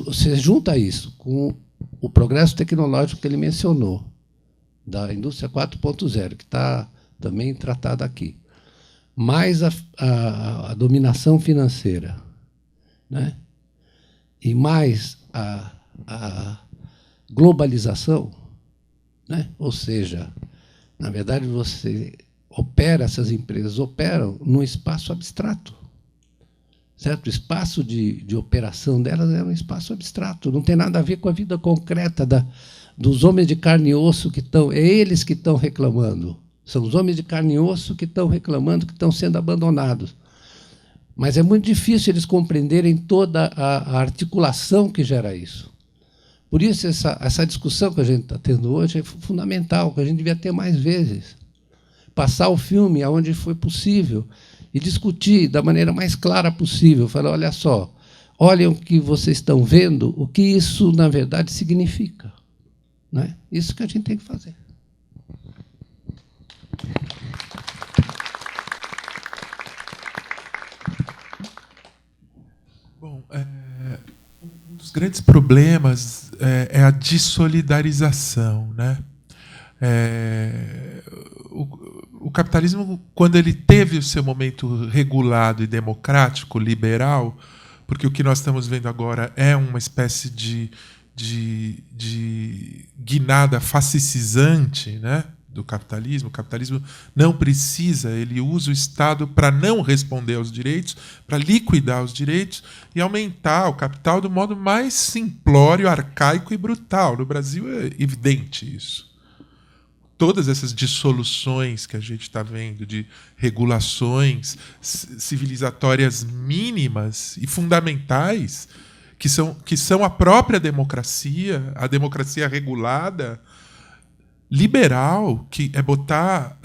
você junta isso com o progresso tecnológico que ele mencionou, da indústria 4.0, que está também tratada aqui, mais a dominação financeira, né? E mais a globalização, né? Ou seja, na verdade, essas empresas operam num espaço abstrato, certo? O espaço de operação delas é um espaço abstrato, não tem nada a ver com a vida concreta dos homens de carne e osso que estão... É eles que estão reclamando. São os homens de carne e osso que estão reclamando, que estão sendo abandonados. Mas é muito difícil eles compreenderem toda a articulação que gera isso. Por isso, essa discussão que a gente está tendo hoje é fundamental, que a gente devia ter mais vezes. Passar o filme aonde foi possível e discutir da maneira mais clara possível. Falar, olha só, olhem o que vocês estão vendo, o que isso, na verdade, significa. Não é? Isso que a gente tem que fazer. Bom, um dos grandes problemas é a dessolidarização, né? O capitalismo, quando ele teve o seu momento regulado e democrático, liberal, porque o que nós estamos vendo agora é uma espécie de guinada fascicizante, né, do capitalismo. O capitalismo não precisa, ele usa o Estado para não responder aos direitos, para liquidar os direitos e aumentar o capital do modo mais simplório, arcaico e brutal. No Brasil é evidente isso. Todas essas dissoluções que a gente está vendo, de regulações civilizatórias mínimas e fundamentais, que são a própria democracia, a democracia regulada, liberal, que é botar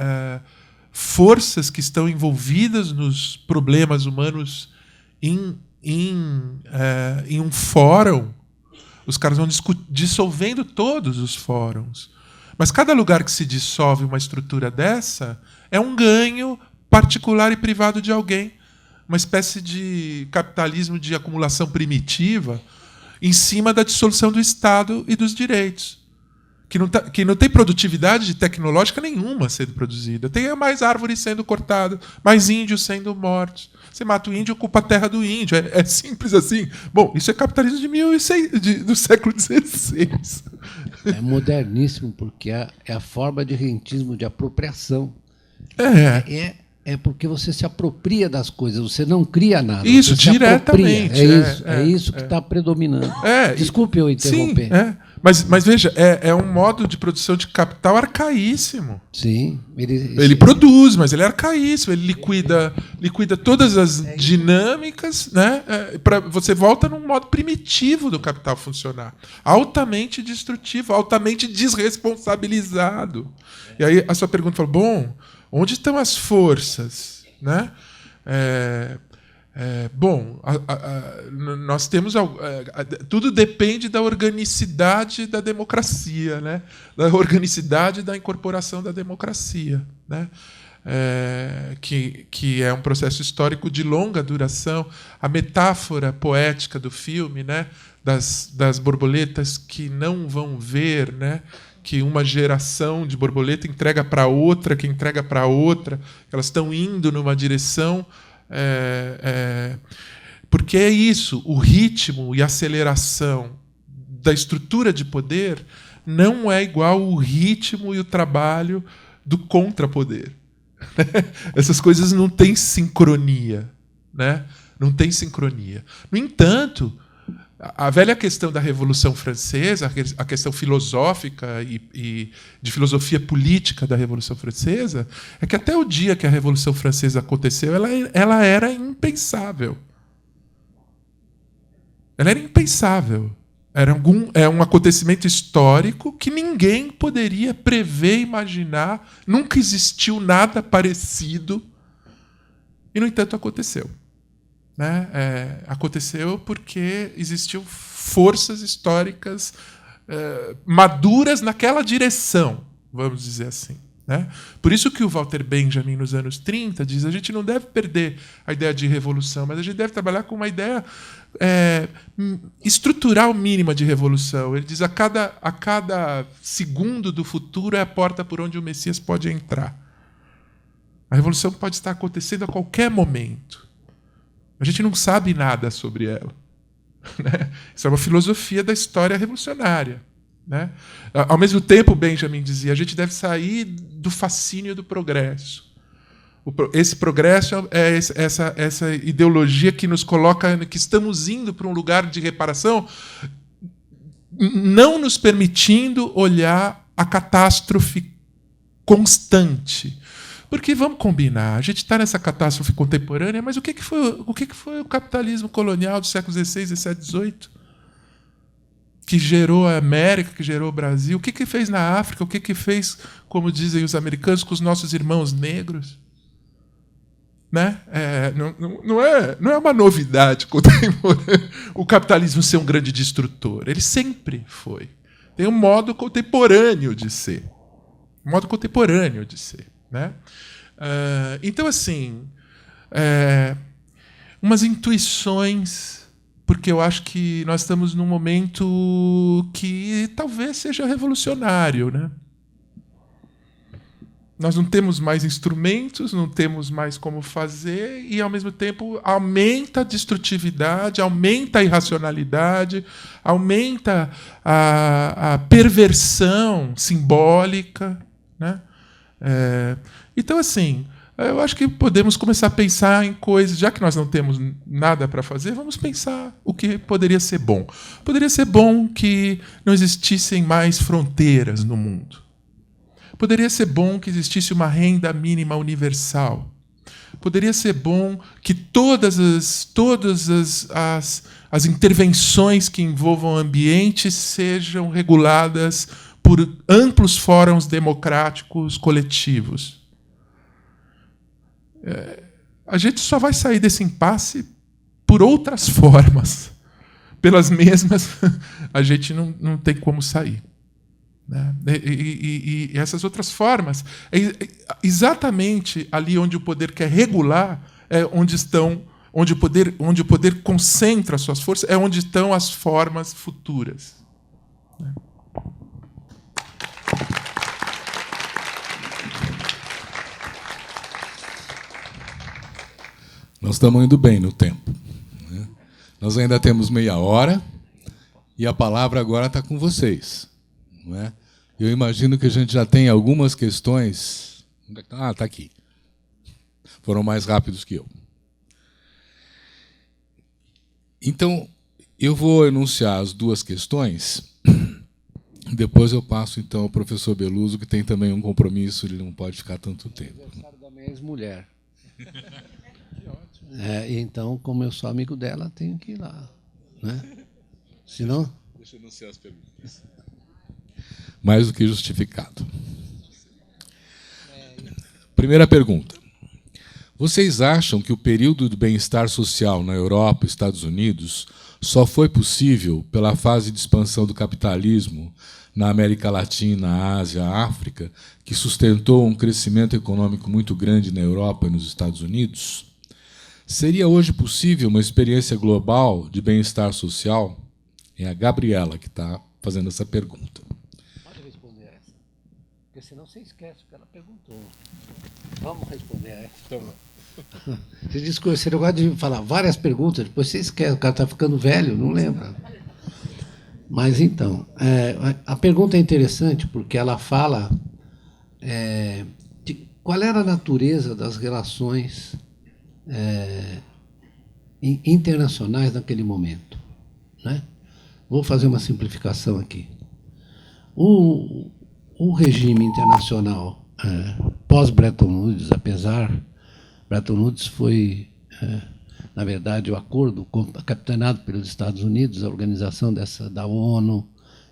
forças que estão envolvidas nos problemas humanos em um fórum. Os caras vão dissolvendo todos os fóruns. Mas cada lugar que se dissolve uma estrutura dessa é um ganho particular e privado de alguém. Uma espécie de capitalismo de acumulação primitiva em cima da dissolução do Estado e dos direitos. Que não tem produtividade tecnológica nenhuma sendo produzida. Tem mais árvores sendo cortadas, mais índios sendo mortos. Você mata o índio, ocupa a terra do índio. É simples assim. Bom, isso é capitalismo do século XVI. É moderníssimo, porque é a forma de rentismo, de apropriação. É porque você se apropria das coisas, você não cria nada. Isso, você diretamente. É isso que está predominando. Desculpe eu interromper. Sim, Mas veja, é um modo de produção de capital arcaíssimo. Sim. Ele produz, mas ele é arcaíssimo. Ele liquida todas as dinâmicas, né? Você volta num modo primitivo do capital funcionar. Altamente destrutivo, altamente desresponsabilizado. E aí a sua pergunta fala, bom, onde estão as forças? Né? Nós temos... tudo depende da organicidade da democracia, né? Da organicidade da incorporação da democracia, né? Que é um processo histórico de longa duração. A metáfora poética do filme, né? das borboletas que não vão ver, né? Que uma geração de borboleta entrega para outra, que entrega para outra, elas estão indo numa direção... porque é isso, o ritmo e a aceleração da estrutura de poder não é igual ao ritmo e o trabalho do contrapoder. Essas coisas não têm sincronia, né? Não tem sincronia. No entanto, a velha questão da Revolução Francesa, a questão filosófica e de filosofia política da Revolução Francesa, é que até o dia que a Revolução Francesa aconteceu, ela era impensável. Ela era impensável. É um acontecimento histórico que ninguém poderia prever, imaginar. Nunca existiu nada parecido. E, no entanto, aconteceu. Né? Aconteceu porque existiam forças históricas maduras naquela direção, vamos dizer assim. Né? Por isso que o Walter Benjamin, nos anos 30, diz que a gente não deve perder a ideia de revolução, mas a gente deve trabalhar com uma ideia estrutural mínima de revolução. Ele diz a cada segundo do futuro é a porta por onde o Messias pode entrar. A revolução pode estar acontecendo a qualquer momento. A gente não sabe nada sobre ela. Né? Isso é uma filosofia da história revolucionária. Né? Ao mesmo tempo, Benjamin dizia, a gente deve sair do fascínio do progresso. Esse progresso é essa ideologia que nos coloca que estamos indo para um lugar de reparação, não nos permitindo olhar a catástrofe constante. Porque, vamos combinar, a gente está nessa catástrofe contemporânea, mas o que foi o capitalismo colonial do século XVI, XVII, XVIII? Que gerou a América, que gerou o Brasil? O que fez na África? O que fez, como dizem os americanos, com os nossos irmãos negros? Né? Não é uma novidade contemporânea o capitalismo ser um grande destrutor. Ele sempre foi. Tem um modo contemporâneo de ser. Né? Então, assim, umas intuições, porque eu acho que nós estamos num momento que talvez seja revolucionário, né? Nós não temos mais instrumentos, não temos mais como fazer, e, ao mesmo tempo, aumenta a destrutividade, aumenta a irracionalidade, aumenta a perversão simbólica. Né? Então, assim, eu acho que podemos começar a pensar em coisas, já que nós não temos nada para fazer, vamos pensar o que poderia ser bom. Poderia ser bom que não existissem mais fronteiras no mundo. Poderia ser bom que existisse uma renda mínima universal. Poderia ser bom que todas as intervenções que envolvam o ambiente sejam reguladas por amplos fóruns democráticos coletivos. A gente só vai sair desse impasse por outras formas. Pelas mesmas, a gente não tem como sair. Né? E essas outras formas, exatamente ali onde o poder quer regular, onde o poder concentra as suas forças, é onde estão as formas futuras. Né? Nós estamos indo bem no tempo. Né? Nós ainda temos meia hora e a palavra agora está com vocês. Não é? Eu imagino que a gente já tem algumas questões. Está aqui. Foram mais rápidos que eu. Então, eu vou enunciar as duas questões. Depois eu passo, então, ao professor Beluso, que tem também um compromisso, ele não pode ficar tanto tempo. O aniversário da minha ex-mulher. Então, como eu sou amigo dela, tenho que ir lá. Né? Senão... Deixa eu enunciar as perguntas. Mais do que justificado. Primeira pergunta. Vocês acham que o período do bem-estar social na Europa e Estados Unidos só foi possível pela fase de expansão do capitalismo na América Latina, Ásia, África, que sustentou um crescimento econômico muito grande na Europa e nos Estados Unidos? Seria hoje possível uma experiência global de bem-estar social? É a Gabriela que está fazendo essa pergunta. Pode responder essa, porque senão você esquece o que ela perguntou. Vamos responder essa. Então. Você gosta de falar várias perguntas, depois você esquece, o cara está ficando velho, não lembra. Mas, então, a pergunta é interessante porque ela fala de qual era a natureza das relações internacionais naquele momento. Né? Vou fazer uma simplificação aqui. O regime internacional pós-Bretton Woods, Bretton Woods foi, na verdade, o acordo capitaneado pelos Estados Unidos, a organização da ONU,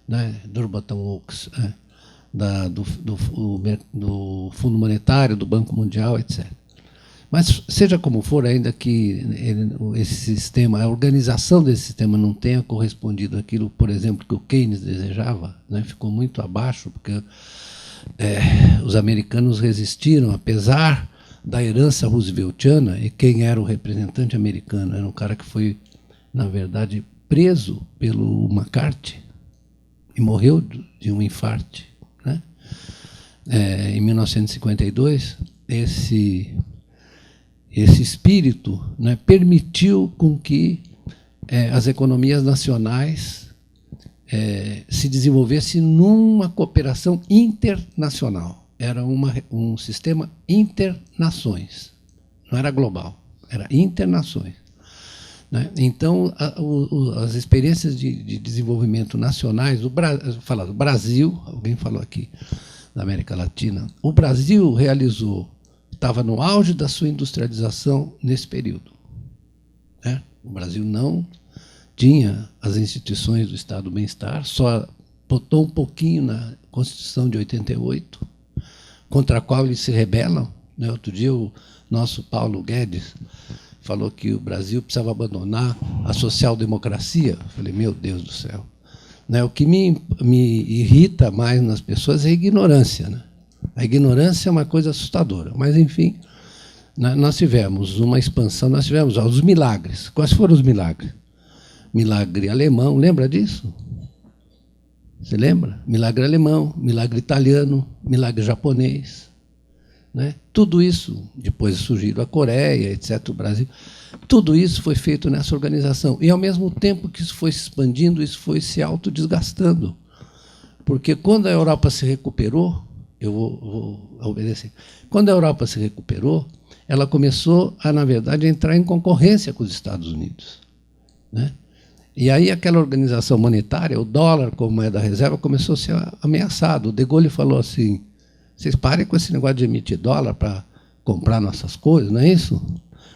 né, do Bretton Woods, do Fundo Monetário, do Banco Mundial, etc. Mas, seja como for, ainda que esse sistema, a organização desse sistema não tenha correspondido àquilo, por exemplo, que o Keynes desejava, né, ficou muito abaixo, porque os americanos resistiram, apesar da herança rooseveltiana, e quem era o representante americano era um cara que foi, na verdade, preso pelo McCarthy e morreu de um infarte. Né? Em 1952, esse espírito, né, permitiu com que as economias nacionais se desenvolvessem numa cooperação internacional. era um sistema internações, não era global, era internações. Né? Então, as experiências de desenvolvimento nacionais, do Brasil, alguém falou aqui, da América Latina, o Brasil realizou, estava no auge da sua industrialização nesse período. Né? O Brasil não tinha as instituições do Estado do Bem-Estar, só botou um pouquinho na Constituição de 88, contra a qual eles se rebelam. Né? Outro dia, o nosso Paulo Guedes falou que o Brasil precisava abandonar a social-democracia. Eu falei, meu Deus do céu. Né? O que me irrita mais nas pessoas é a ignorância. Né? A ignorância é uma coisa assustadora. Mas, enfim, nós tivemos uma expansão, nós tivemos os milagres. Quais foram os milagres? Milagre alemão, lembra disso? Você lembra? Milagre alemão, milagre italiano, milagre japonês. Né? Tudo isso, depois surgiu a Coreia, etc., o Brasil, tudo isso foi feito nessa organização. E, ao mesmo tempo que isso foi se expandindo, isso foi se autodesgastando. Porque quando a Europa se recuperou, eu vou obedecer, quando a Europa se recuperou, ela começou a, na verdade, a entrar em concorrência com os Estados Unidos. Né? E aí aquela organização monetária, o dólar como moeda reserva, começou a ser ameaçado. O De Gaulle falou assim, vocês parem com esse negócio de emitir dólar para comprar nossas coisas, não é isso?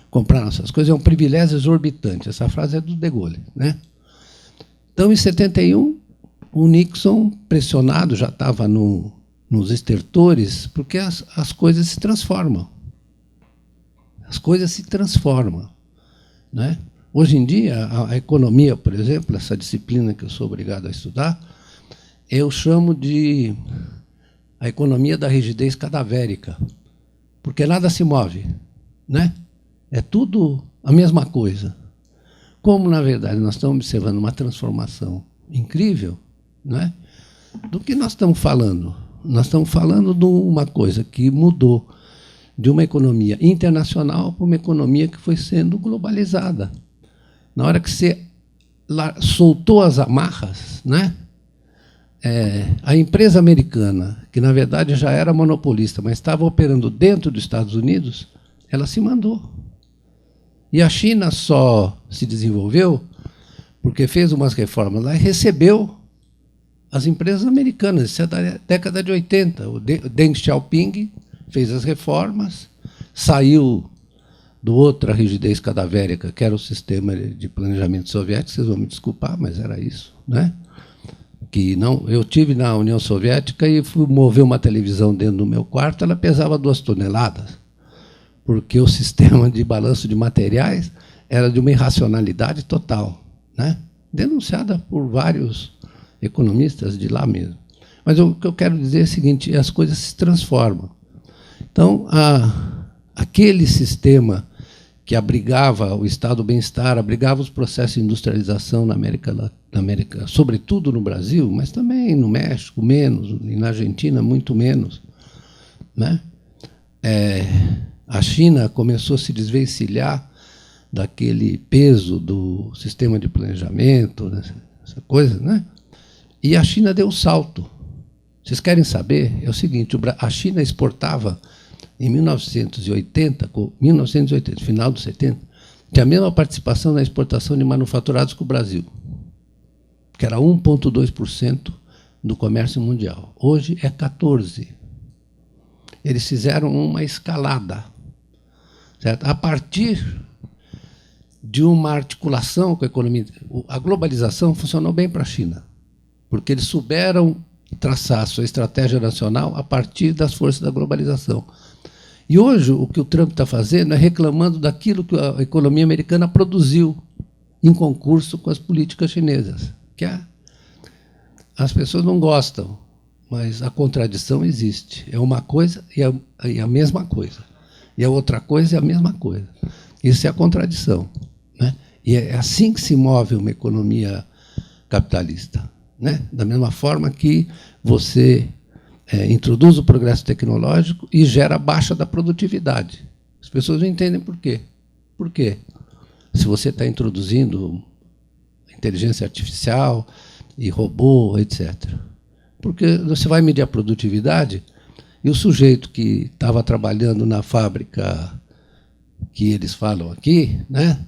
Comprar nossas coisas é um privilégio exorbitante. Essa frase é do De Gaulle. Né? Então, em 71, o Nixon, pressionado, já estava nos estertores, porque as coisas se transformam. As coisas se transformam. Né? Hoje em dia, a economia, por exemplo, essa disciplina que eu sou obrigado a estudar, eu chamo de a economia da rigidez cadavérica, porque nada se move, né? É tudo a mesma coisa. Como, na verdade, nós estamos observando uma transformação incrível, né? Do que nós estamos falando? Nós estamos falando de uma coisa que mudou de uma economia internacional para uma economia que foi sendo globalizada. Na hora que você soltou as amarras, né? A empresa americana, que na verdade já era monopolista, mas estava operando dentro dos Estados Unidos, ela se mandou. E a China só se desenvolveu porque fez umas reformas lá e recebeu as empresas americanas. Isso é da década de 80. O Deng Xiaoping fez as reformas, saiu do outra rigidez cadavérica, que era o sistema de planejamento soviético, vocês vão me desculpar, mas era isso. Né? Que não, eu tive na União Soviética e fui mover uma televisão dentro do meu quarto, ela pesava 2 toneladas, porque o sistema de balanço de materiais era de uma irracionalidade total, né? Denunciada por vários economistas de lá mesmo. Mas o que eu quero dizer é o seguinte, as coisas se transformam. Então, aquele sistema que abrigava o Estado do Bem-Estar, abrigava os processos de industrialização na América, sobretudo no Brasil, mas também no México, menos, e na Argentina, muito menos. Né? A China começou a se desvencilhar daquele peso do sistema de planejamento, né? Essa coisa, né? E a China deu um salto. Vocês querem saber? É o seguinte, a China exportava em 1980, final dos 70, tinha a mesma participação na exportação de manufaturados que o Brasil, que era 1,2% do comércio mundial. Hoje é 14%. Eles fizeram uma escalada, certo? A partir de uma articulação com a economia. A globalização funcionou bem para a China, porque eles souberam traçar a sua estratégia nacional a partir das forças da globalização. E hoje o que o Trump está fazendo é reclamando daquilo que a economia americana produziu em concurso com as políticas chinesas. Que as pessoas não gostam, mas a contradição existe. É uma coisa e a mesma coisa. E a outra coisa é a mesma coisa. Isso é a contradição. Né? E é assim que se move uma economia capitalista. Né? Da mesma forma que você introduz o progresso tecnológico e gera baixa da produtividade. As pessoas não entendem por quê. Por quê? Se você está introduzindo inteligência artificial e robô, etc. Porque você vai medir a produtividade E o sujeito que estava trabalhando na fábrica que eles falam aqui, né,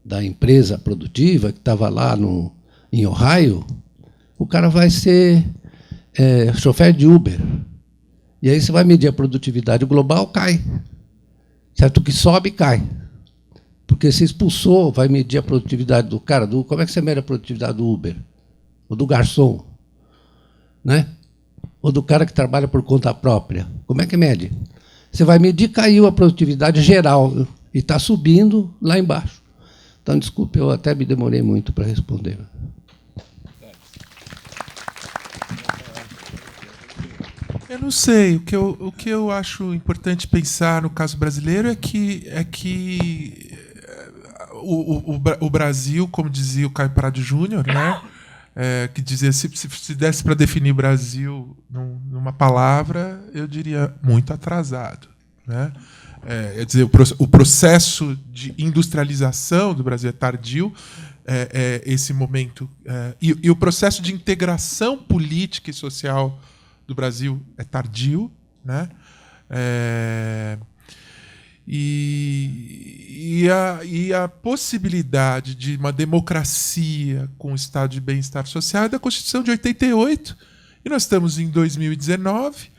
da empresa produtiva, que estava lá em Ohio, o cara vai ser chofer de Uber. E aí você vai medir a produtividade global, cai. Certo? O que sobe, cai. Porque se expulsou, vai medir a produtividade do cara. Como é que você mede a produtividade do Uber? Ou do garçom? Né? Ou do cara que trabalha por conta própria? Como é que mede? Você vai medir, caiu a produtividade geral. E está subindo lá embaixo. Então, desculpe, eu até me demorei muito para responder. Eu não sei. O que eu acho importante pensar no caso brasileiro é que o Brasil, como dizia o Caio Prado Júnior, né, que dizia se desse para definir o Brasil numa palavra, eu diria muito atrasado, né? Quer dizer, o processo de industrialização do Brasil é tardio, esse momento, e o processo de integração política e social do Brasil é tardio, né? E a possibilidade de uma democracia com um estado de bem-estar social é da Constituição de 88, e nós estamos em 2019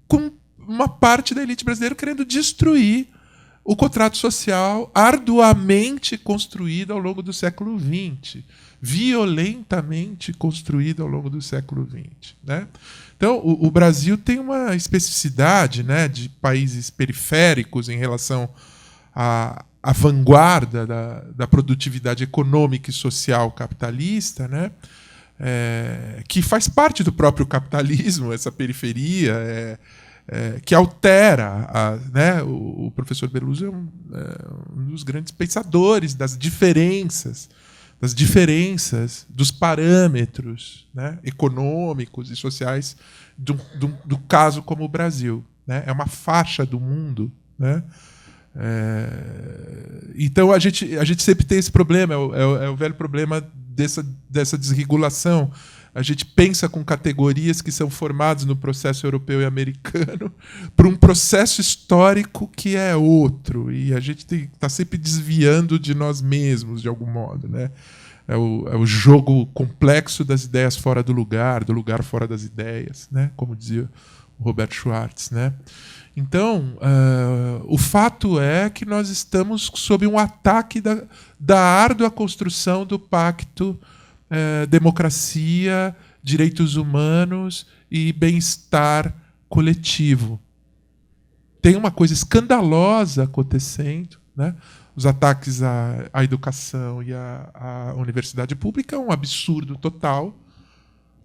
com uma parte da elite brasileira querendo destruir o contrato social arduamente construído ao longo do século XX, violentamente construído ao longo do século XX, né? Então, o Brasil tem uma especificidade, né, de países periféricos em relação à vanguarda da produtividade econômica e social capitalista, né, que faz parte do próprio capitalismo, essa periferia, que altera, né? O professor Beloso é um dos grandes pensadores das diferenças dos parâmetros, né, econômicos e sociais do caso como o Brasil, né? É uma faixa do mundo, né? Então a gente sempre tem esse problema, é o velho problema dessa desregulação. A gente pensa com categorias que são formadas no processo europeu e americano para um processo histórico que é outro. E a gente está sempre desviando de nós mesmos, de algum modo, né? É o jogo complexo das ideias fora do lugar fora das ideias, né? Como dizia o Robert Schwartz, né? Então, o fato é que nós estamos sob um ataque da árdua construção do pacto democracia, direitos humanos e bem-estar coletivo. Tem uma coisa escandalosa acontecendo, né? Os ataques à educação e à universidade pública é um absurdo total,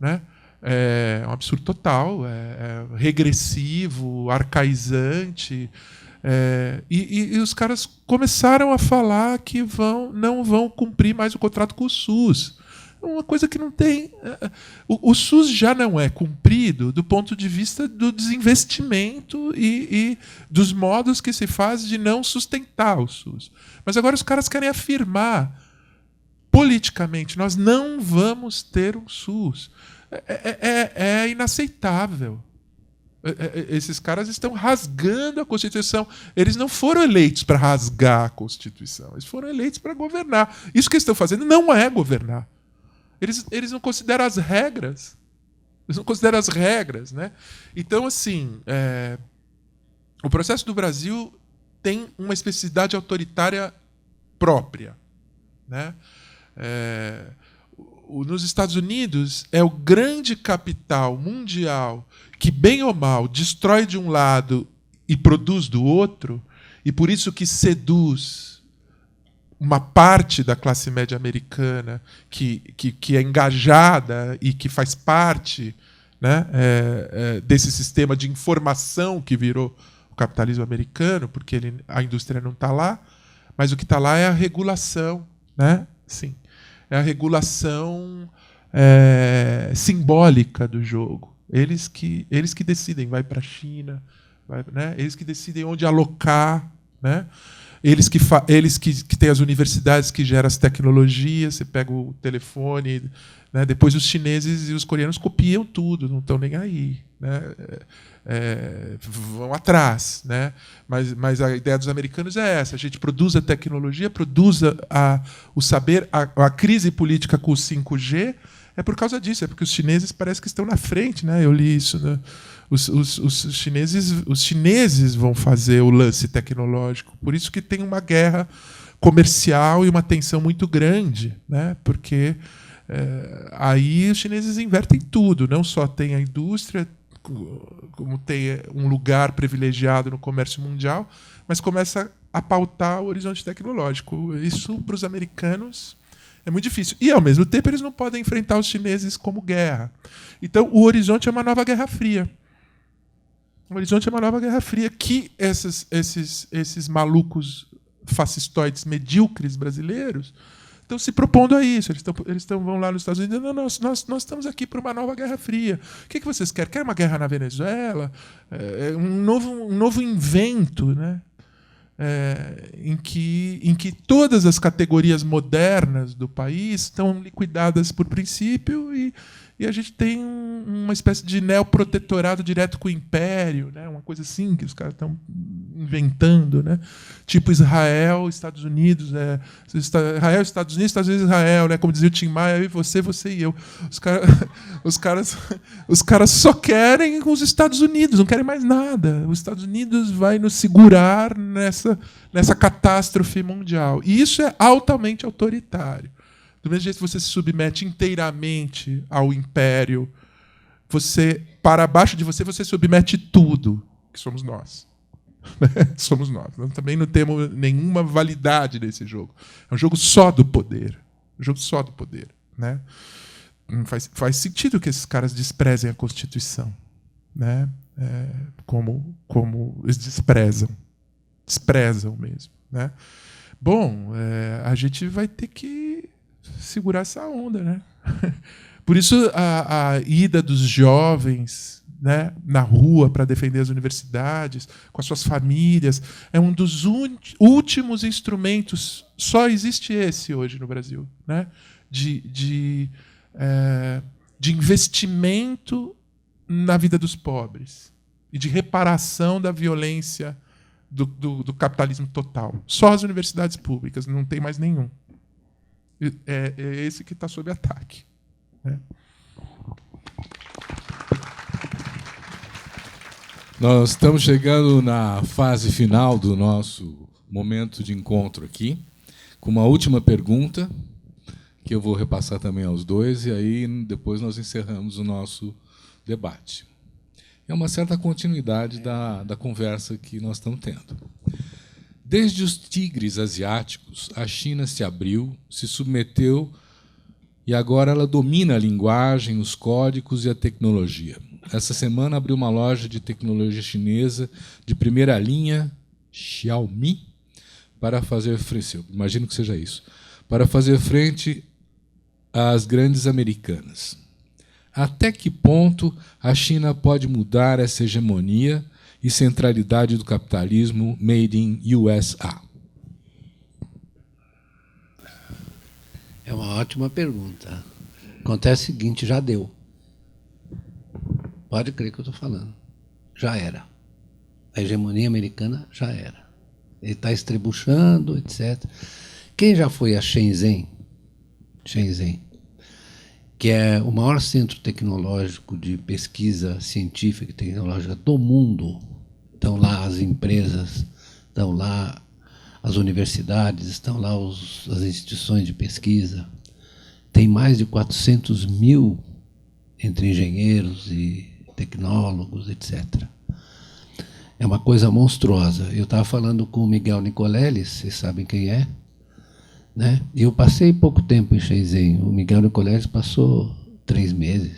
né? É um absurdo total, regressivo, arcaizante. E os caras começaram a falar que não vão cumprir mais o contrato com o SUS. Uma coisa que não tem... O SUS já não é cumprido do ponto de vista do desinvestimento e dos modos que se faz de não sustentar o SUS. Mas agora os caras querem afirmar politicamente, nós não vamos ter um SUS. É inaceitável. Esses caras estão rasgando a Constituição. Eles não foram eleitos para rasgar a Constituição. Eles foram eleitos para governar. Isso que eles estão fazendo não é governar. Eles não consideram as regras. Eles não consideram as regras, né? Então, assim, o processo do Brasil tem uma especificidade autoritária própria, né? Nos Estados Unidos é o grande capital mundial que, bem ou mal, destrói de um lado e produz do outro, e por isso que seduz uma parte da classe média americana que é engajada e que faz parte, né, desse sistema de informação que virou o capitalismo americano, porque a indústria não está lá, mas o que está lá é a regulação, né? Sim, é a regulação simbólica do jogo. Eles que decidem, vai para a China, né? Eles que decidem onde alocar, né? Eles que têm as universidades que geram as tecnologias. Você pega o telefone, né? Depois os chineses e os coreanos copiam tudo, não estão nem aí, né? Vão atrás, né? Mas a ideia dos americanos é essa: a gente produz a tecnologia, produz o saber. A crise política com o 5G é por causa disso, é porque os chineses parece que estão na frente, né? Eu li isso, né? Os chineses vão fazer o lance tecnológico, por isso que tem uma guerra comercial e uma tensão muito grande, né? Porque aí os chineses invertem tudo, não só tem a indústria, como tem um lugar privilegiado no comércio mundial, mas começa a pautar o horizonte tecnológico. Isso, para os americanos, é muito difícil. E, ao mesmo tempo, eles não podem enfrentar os chineses como guerra. Então, o horizonte é uma nova Guerra Fria. O horizonte é uma nova Guerra Fria que esses malucos fascistoides medíocres brasileiros estão se propondo a isso. Eles vão lá nos Estados Unidos e dizem: nós estamos aqui para uma nova Guerra Fria. O que vocês querem? Querem uma guerra na Venezuela? Um novo invento, né? Em que todas as categorias modernas do país estão liquidadas por princípio e a gente tem uma espécie de neoprotetorado direto com o império, né? Uma coisa assim que os caras estão inventando, né? Tipo Israel, Estados Unidos, Israel, Estados Unidos, Israel, né? Como dizia o Tim Maia: você e eu. Os caras só querem os Estados Unidos, não querem mais nada. Os Estados Unidos vai nos segurar nessa catástrofe mundial. E isso é altamente autoritário. Do mesmo jeito que você se submete inteiramente ao império, para baixo de você submete tudo, que somos nós. Somos nós. Nós também não temos nenhuma validade nesse jogo. É um jogo só do poder. Um jogo só do poder, né? Faz sentido que esses caras desprezem a Constituição, né? Como eles desprezam mesmo, né? Bom, a gente vai ter que segurar essa onda, né? Por isso a ida dos jovens, né, na rua para defender as universidades, com as suas famílias, é um dos últimos instrumentos. Só existe esse hoje no Brasil, né? De investimento na vida dos pobres e de reparação da violência do capitalismo total. Só as universidades públicas, não tem mais nenhum. É esse que está sob ataque, né? Nós estamos chegando na fase final do nosso momento de encontro aqui, com uma última pergunta, que eu vou repassar também aos dois, e aí depois nós encerramos o nosso debate. É uma certa continuidade da conversa que nós estamos tendo. Desde os tigres asiáticos, a China se abriu, se submeteu, e agora ela domina a linguagem, os códigos e a tecnologia. Essa semana abriu uma loja de tecnologia chinesa de primeira linha, Xiaomi, para fazer frente, eu imagino que seja isso, para fazer frente às grandes americanas. Até que ponto a China pode mudar essa hegemonia e centralidade do capitalismo made in USA? É uma ótima pergunta. Acontece o seguinte: já deu. Pode crer que eu estou falando. Já era. A hegemonia americana já era. Ele está estrebuchando, etc. Quem já foi a Shenzhen, que é o maior centro tecnológico de pesquisa científica e tecnológica do mundo? Estão lá as empresas, estão lá as universidades, estão lá as instituições de pesquisa. Tem mais de 400 mil entre engenheiros e tecnólogos, etc. É uma coisa monstruosa. Eu estava falando com o Miguel Nicoleles, vocês sabem quem é, né? E eu passei pouco tempo em Shenzhen. O Miguel Nicoleles passou 3 meses.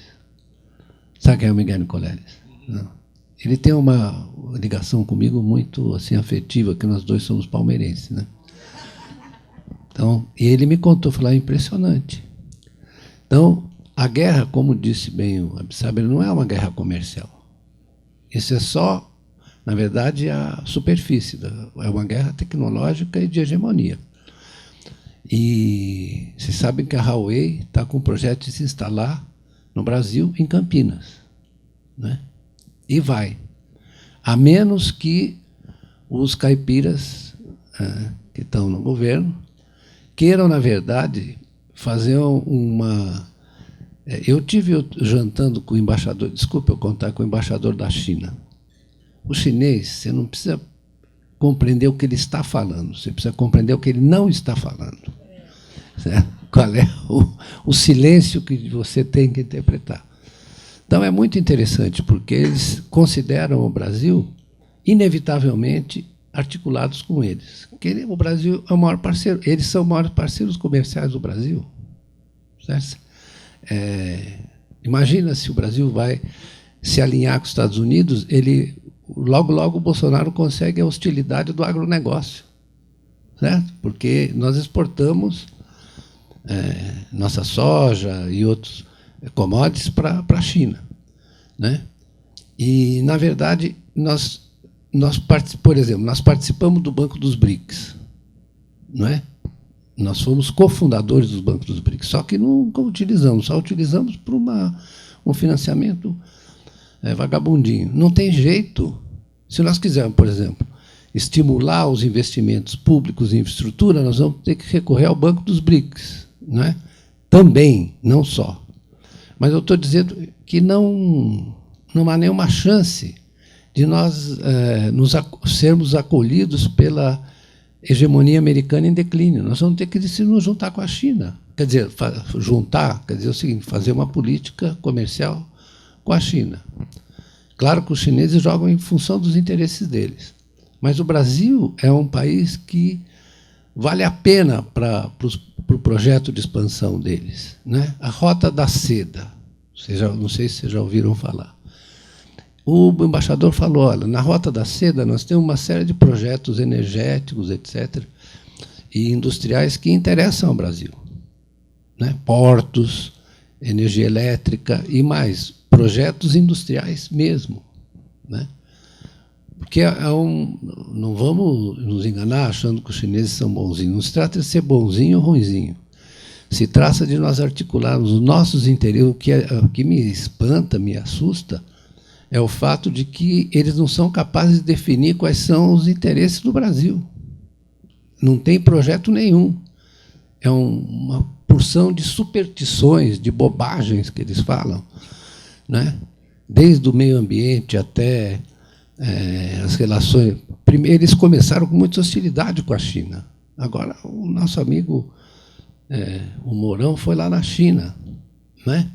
Sabe quem é o Miguel Nicoleles? Não. Ele tem uma ligação comigo muito assim afetiva, que nós dois somos palmeirenses, né? Então, ele me contou, falou: impressionante. Então, a guerra, como disse bem o Absaber, não é uma guerra comercial. Isso é só Na verdade, a superfície. É uma guerra tecnológica e de hegemonia. E vocês sabem que a Huawei está com o projeto de se instalar no Brasil, em Campinas. Né? E vai. A menos que os caipiras que estão no governo queiram, na verdade, fazer uma... Eu tive jantando com o embaixador, desculpe eu contar, com o embaixador da China. O chinês, você não precisa compreender o que ele está falando, você precisa compreender o que ele não está falando. Certo? Qual é o silêncio que você tem que interpretar. Então, é muito interessante, porque eles consideram o Brasil, inevitavelmente, articulados com eles. Porque o Brasil é o maior parceiro, eles são os maiores parceiros comerciais do Brasil. Certo? Imagina se o Brasil vai se alinhar com os Estados Unidos, logo, logo o Bolsonaro consegue a hostilidade do agronegócio. Certo? Porque nós exportamos nossa soja e outros commodities para a China. Né? E, na verdade, por exemplo, nós participamos do Banco dos BRICS. Não é? Nós fomos cofundadores do Banco dos BRICS, só que nunca utilizamos, só utilizamos para um financiamento vagabundinho. Não tem jeito. Se nós quisermos, por exemplo, estimular os investimentos públicos em infraestrutura, nós vamos ter que recorrer ao Banco dos BRICS. Não é? Também, não só. Mas eu estou dizendo que não há nenhuma chance de nós sermos acolhidos pela hegemonia americana em declínio. Nós vamos ter que nos juntar com a China. Quer dizer, quer dizer o seguinte, fazer uma política comercial com a China. Claro que os chineses jogam em função dos interesses deles. Mas o Brasil é um país que vale a pena para o projeto de expansão deles. Né? A Rota da Seda. Não sei se vocês já ouviram falar. O embaixador falou, olha, na Rota da Seda nós temos uma série de projetos energéticos, etc., e industriais que interessam ao Brasil. Né? Portos, energia elétrica e mais, projetos industriais mesmo. Né? Porque não vamos nos enganar achando que os chineses são bonzinhos. Não se trata de ser bonzinho ou ruinzinho. Se trata de nós articularmos os nossos interesses. O que me espanta, me assusta, é o fato de que eles não são capazes de definir quais são os interesses do Brasil. Não tem projeto nenhum. É uma porção de superstições, de bobagens que eles falam. Né? Desde o meio ambiente até as relações... Primeiro, eles começaram com muita hostilidade com a China. Agora, o nosso amigo o Mourão foi lá na China. Né?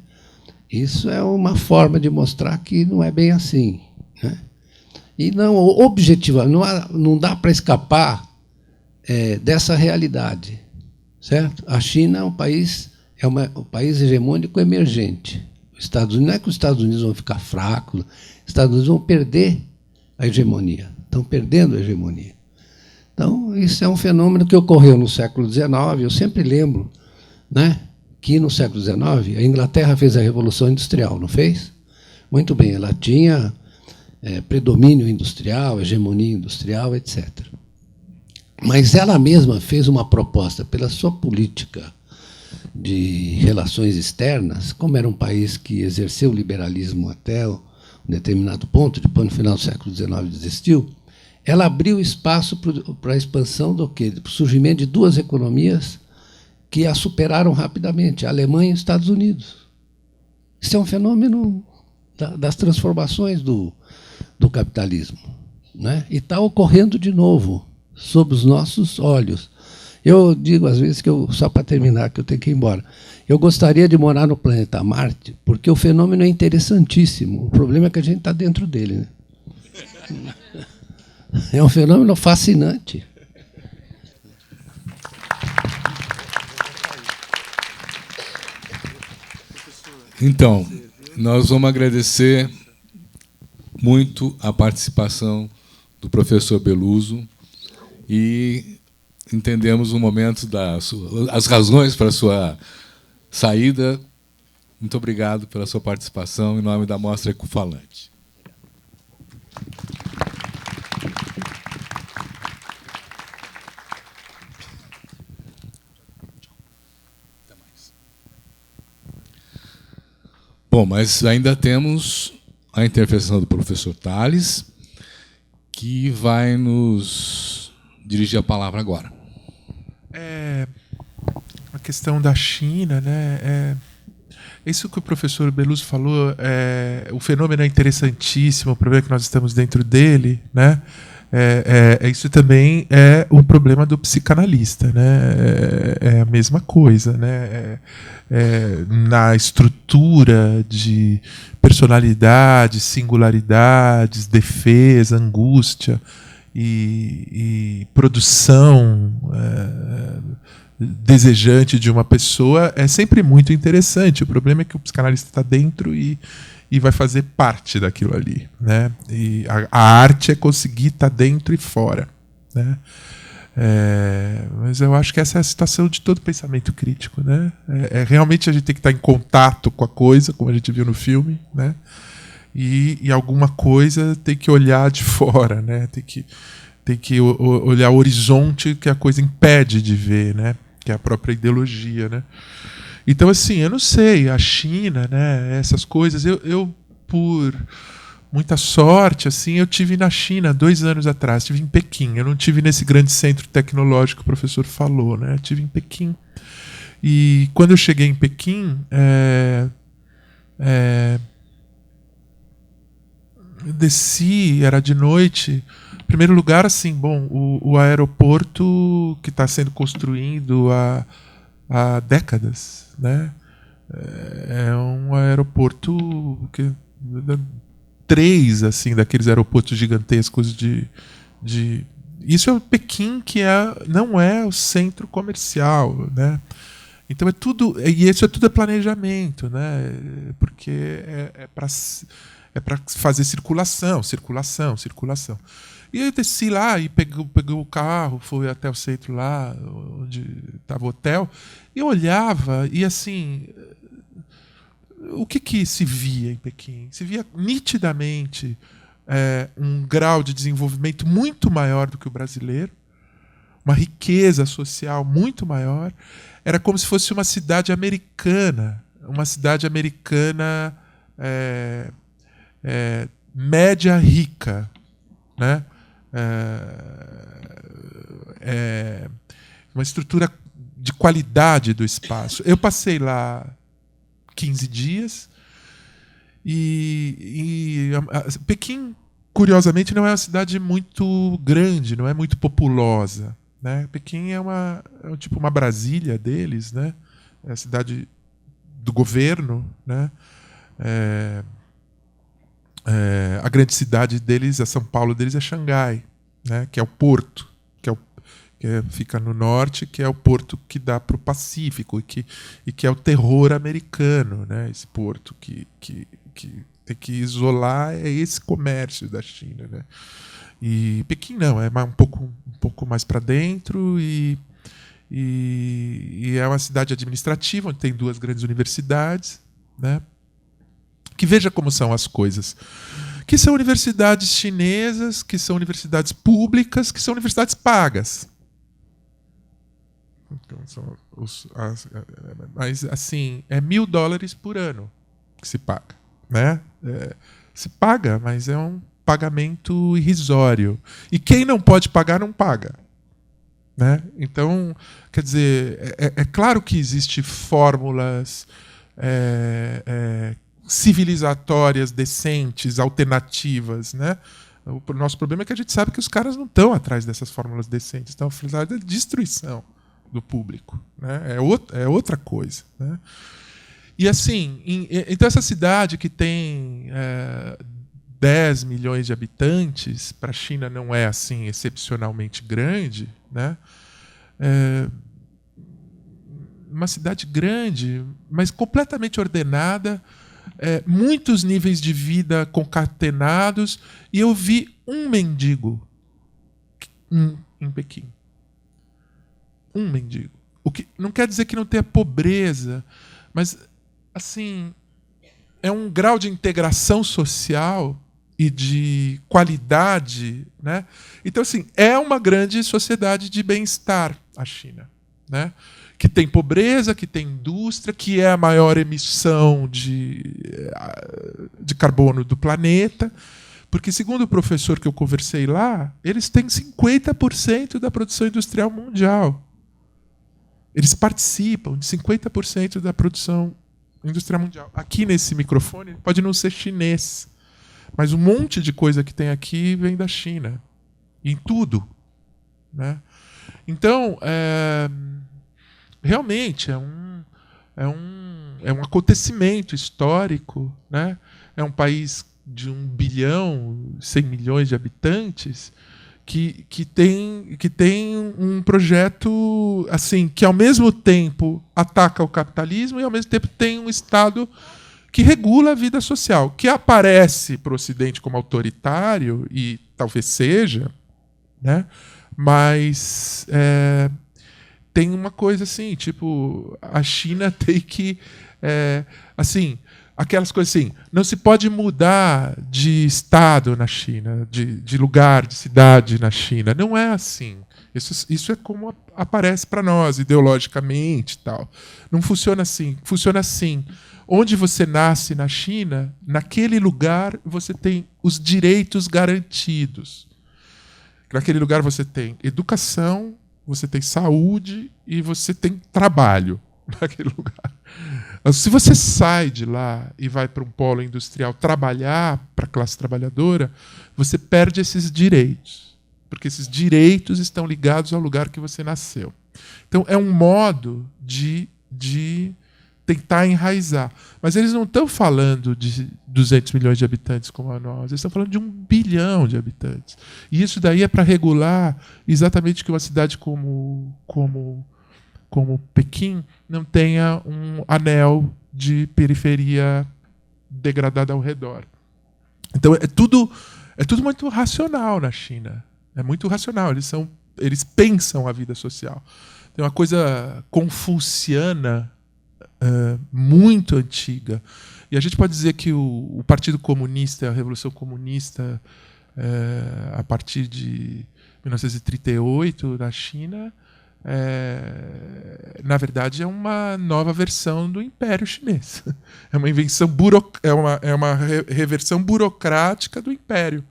Isso é uma forma de mostrar que não é bem assim. Né? E não, objetivamente, não dá para escapar dessa realidade. Certo? A China é um país hegemônico emergente. Não é que os Estados Unidos vão ficar fracos, os Estados Unidos vão perder a hegemonia. Estão perdendo a hegemonia. Então, isso é um fenômeno que ocorreu no século XIX. Eu sempre lembro, né, que no século XIX a Inglaterra fez a Revolução Industrial, não fez? Muito bem, ela tinha predomínio industrial, hegemonia industrial, etc. Mas ela mesma fez uma proposta pela sua política de relações externas, como era um país que exerceu o liberalismo até um determinado ponto, depois, no final do século XIX, desistiu, ela abriu espaço para a expansão do quê? Para o surgimento de duas economias que a superaram rapidamente, a Alemanha e os Estados Unidos. Isso é um fenômeno das transformações do capitalismo. Né? E está ocorrendo de novo, sob os nossos olhos. Eu digo, às vezes, só para terminar, que eu tenho que ir embora, eu gostaria de morar no planeta Marte, porque o fenômeno é interessantíssimo. O problema é que a gente está dentro dele. Né? É um fenômeno fascinante. Então, nós vamos agradecer muito a participação do professor Beluso e entendemos o momento as razões para a sua saída. Muito obrigado pela sua participação em nome da Mostra Ecofalante. Bom, mas ainda temos a intervenção do professor Tales, que vai nos dirigir a palavra agora. A questão da China, né? Isso que o professor Beluso falou, o fenômeno é interessantíssimo, o problema é que nós estamos dentro dele, né? Isso também é o problema do psicanalista, né? É a mesma coisa, né? Na estrutura de personalidades, singularidades, defesa, angústia e produção desejante de uma pessoa é sempre muito interessante. O problema é que o psicanalista está dentro e vai fazer parte daquilo ali, né? E a arte é conseguir estar dentro e fora, né? Mas eu acho que essa é a situação de todo pensamento crítico, né? Realmente a gente tem que estar em contato com a coisa, como a gente viu no filme, né? E alguma coisa tem que olhar de fora, né? Tem que olhar o horizonte que a coisa impede de ver, né? Que é a própria ideologia, né? Então, assim, eu não sei, a China, né, essas coisas, eu por muita sorte, assim, eu tive na China 2 anos atrás, tive em Pequim, eu não tive nesse grande centro tecnológico que o professor falou, né, eu tive em Pequim. E quando eu cheguei em Pequim, eu desci, era de noite. Em primeiro lugar, assim, bom, o aeroporto que está sendo construído há décadas, né? É um aeroporto que 3 assim daqueles aeroportos gigantescos de isso é Pequim, que não é o centro comercial, né? Então e isso é planejamento, né? Porque é para fazer circulação. E eu desci lá e peguei o carro, fui até o centro lá, onde estava o hotel, e eu olhava, e assim, o que se via em Pequim? Se via nitidamente um grau de desenvolvimento muito maior do que o brasileiro, uma riqueza social muito maior. Era como se fosse uma cidade americana, média rica, né? Uma estrutura de qualidade do espaço. Eu passei lá 15 dias e Pequim, curiosamente, não é uma cidade muito grande, não é muito populosa, né? Pequim é tipo uma Brasília deles, né? É a cidade do governo, né? A grande cidade deles, a São Paulo deles, é Xangai, né? Que é o porto, que fica no norte, que é o porto que dá para o Pacífico e que é o terror americano, né? Esse porto que tem que isolar esse comércio da China, né? E Pequim não, é um pouco mais para dentro e é uma cidade administrativa onde tem 2 grandes universidades, né? Que veja como são as coisas. Que são universidades chinesas, que são universidades públicas, que são universidades pagas. Então, mas, assim, é $1.000 por ano que se paga, né? Se paga, mas é um pagamento irrisório. E quem não pode pagar, não paga. Né? Então, quer dizer, é claro que existem fórmulas civilizatórias, decentes, alternativas, né? O nosso problema é que a gente sabe que os caras não estão atrás dessas fórmulas decentes, estão atrás da destruição do público, né? É outra coisa, né? E assim, então essa cidade que tem 10 milhões de habitantes, para a China não é assim excepcionalmente grande, né? Uma cidade grande, mas completamente ordenada, muitos níveis de vida concatenados, e eu vi um mendigo em Pequim. Um mendigo. O que não quer dizer que não tenha pobreza, mas assim, é um grau de integração social e de qualidade, né? Então, assim, é uma grande sociedade de bem-estar a China, né? que tem pobreza, que tem indústria, que é a maior emissão de carbono do planeta. Porque, segundo o professor que eu conversei lá, eles têm 50% da produção industrial mundial. Eles participam de 50% da produção industrial mundial. Aqui nesse microfone pode não ser chinês, mas um monte de coisa que tem aqui vem da China. Em tudo. Né? Então, realmente é um acontecimento histórico. Né? É um país de 1 bilhão, 100 milhões de habitantes, que tem um projeto assim que, ao mesmo tempo, ataca o capitalismo e, ao mesmo tempo, tem um Estado que regula a vida social, que aparece para o Ocidente como autoritário, e talvez seja, né? Mas tem uma coisa assim, tipo, a China tem que... assim, aquelas coisas assim, não se pode mudar de estado na China, de lugar, de cidade na China. Não é assim. Isso é como aparece para nós, ideologicamente e tal. Não funciona assim. Funciona assim. Onde você nasce na China, naquele lugar você tem os direitos garantidos. Naquele lugar você tem educação, você tem saúde e você tem trabalho naquele lugar. Se você sai de lá e vai para um polo industrial trabalhar para a classe trabalhadora, você perde esses direitos, porque esses direitos estão ligados ao lugar que você nasceu. Então, é um modo de tentar enraizar. Mas eles não estão falando de 200 milhões de habitantes como a nós, eles estão falando de 1 bilhão de habitantes. E isso daí é para regular exatamente que uma cidade como Pequim não tenha um anel de periferia degradada ao redor. Então é tudo muito racional na China. É muito racional. Eles pensam a vida social. Tem uma coisa confuciana muito antiga. E a gente pode dizer que o Partido Comunista, a Revolução Comunista, a partir de 1938 na China, na verdade, é uma nova versão do Império Chinês. É uma invenção é uma reversão burocrática do Império,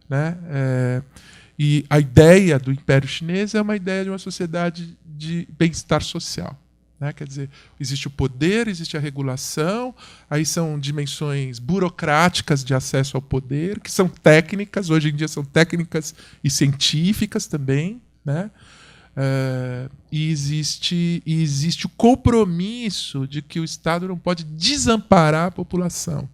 né? E a ideia do Império Chinês é uma ideia de uma sociedade de bem-estar social. Né? Quer dizer, existe o poder, existe a regulação, aí são dimensões burocráticas de acesso ao poder, que são técnicas, hoje em dia são técnicas e científicas também, né? E existe o compromisso de que o Estado não pode desamparar a população.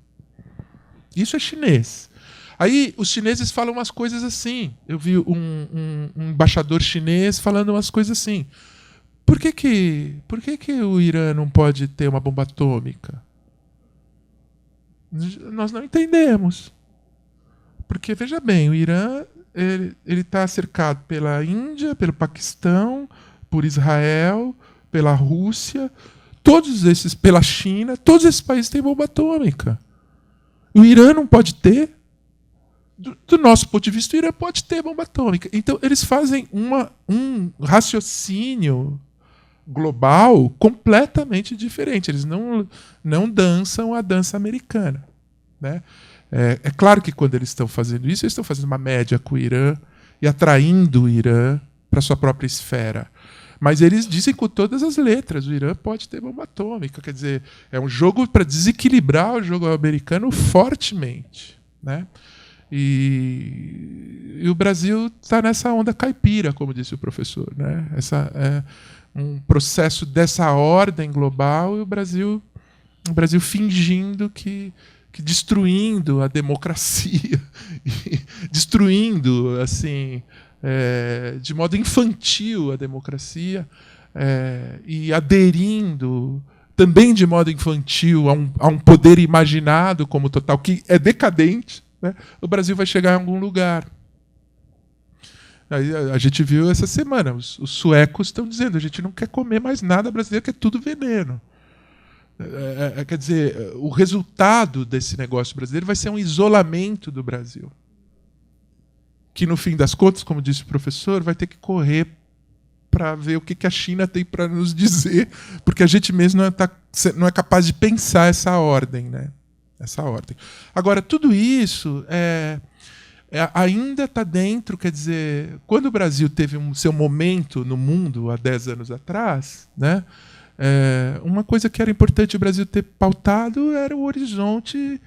Isso é chinês. Aí os chineses falam umas coisas assim. Eu vi um embaixador chinês falando umas coisas assim. Por que o Irã não pode ter uma bomba atômica? Nós não entendemos. Porque, veja bem, o Irã ele está cercado pela Índia, pelo Paquistão, por Israel, pela Rússia, pela China, todos esses países têm bomba atômica. O Irã não pode ter. Do nosso ponto de vista, o Irã pode ter bomba atômica. Então, eles fazem um raciocínio global completamente diferente. Eles não dançam a dança americana. Né? É claro que quando eles estão fazendo isso, eles estão fazendo uma média com o Irã e atraindo o Irã para a sua própria esfera. Mas eles dizem com todas as letras, o Irã pode ter bomba atômica. Quer dizer, é um jogo para desequilibrar o jogo americano fortemente. Né? E o Brasil está nessa onda caipira, como disse o professor. Né? Essa é um processo dessa ordem global e o Brasil fingindo que destruindo a democracia, destruindo assim, de modo infantil a democracia, e aderindo também de modo infantil a um poder imaginado como total, que é decadente, né? O Brasil vai chegar em algum lugar. A gente viu essa semana, os suecos estão dizendo, a gente não quer comer mais nada brasileiro, que é tudo veneno. Quer dizer, o resultado desse negócio brasileiro vai ser um isolamento do Brasil. Que, no fim das contas, como disse o professor, vai ter que correr para ver o que a China tem para nos dizer, porque a gente mesmo não é capaz de pensar essa ordem, né? Essa ordem. Agora, tudo isso ainda está dentro, quer dizer, quando o Brasil teve seu momento no mundo há 10 anos atrás, né? Uma coisa que era importante o Brasil ter pautado era o horizonte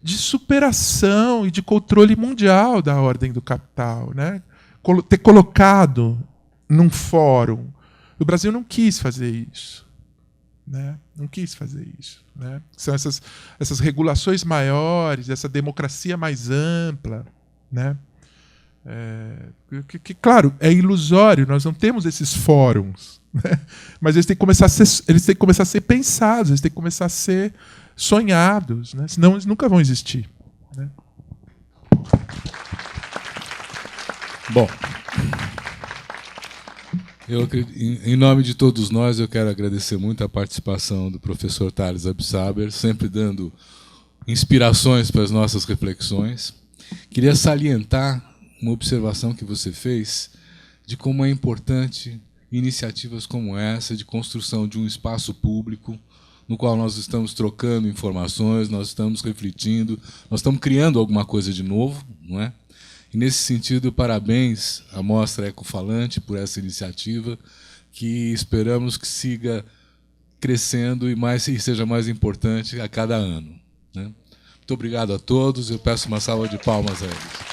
de superação e de controle mundial da ordem do capital, né? Ter colocado num fórum. O Brasil não quis fazer isso, né? Não quis fazer isso, né? São essas regulações maiores, essa democracia mais ampla, né? Claro, é ilusório, nós não temos esses fóruns, né? Mas eles têm que começar a ser pensados, eles têm que começar a ser sonhados, né? Senão eles nunca vão existir, né? Bom, em nome de todos nós, eu quero agradecer muito a participação do professor Thales Absaber, sempre dando inspirações para as nossas reflexões. Queria salientar uma observação que você fez de como é importante iniciativas como essa de construção de um espaço público no qual nós estamos trocando informações, nós estamos refletindo, nós estamos criando alguma coisa de novo, não é? E, nesse sentido, parabéns à Mostra Ecofalante por essa iniciativa, que esperamos que siga crescendo e seja mais importante a cada ano, né? Muito obrigado a todos. Eu peço uma salva de palmas a eles.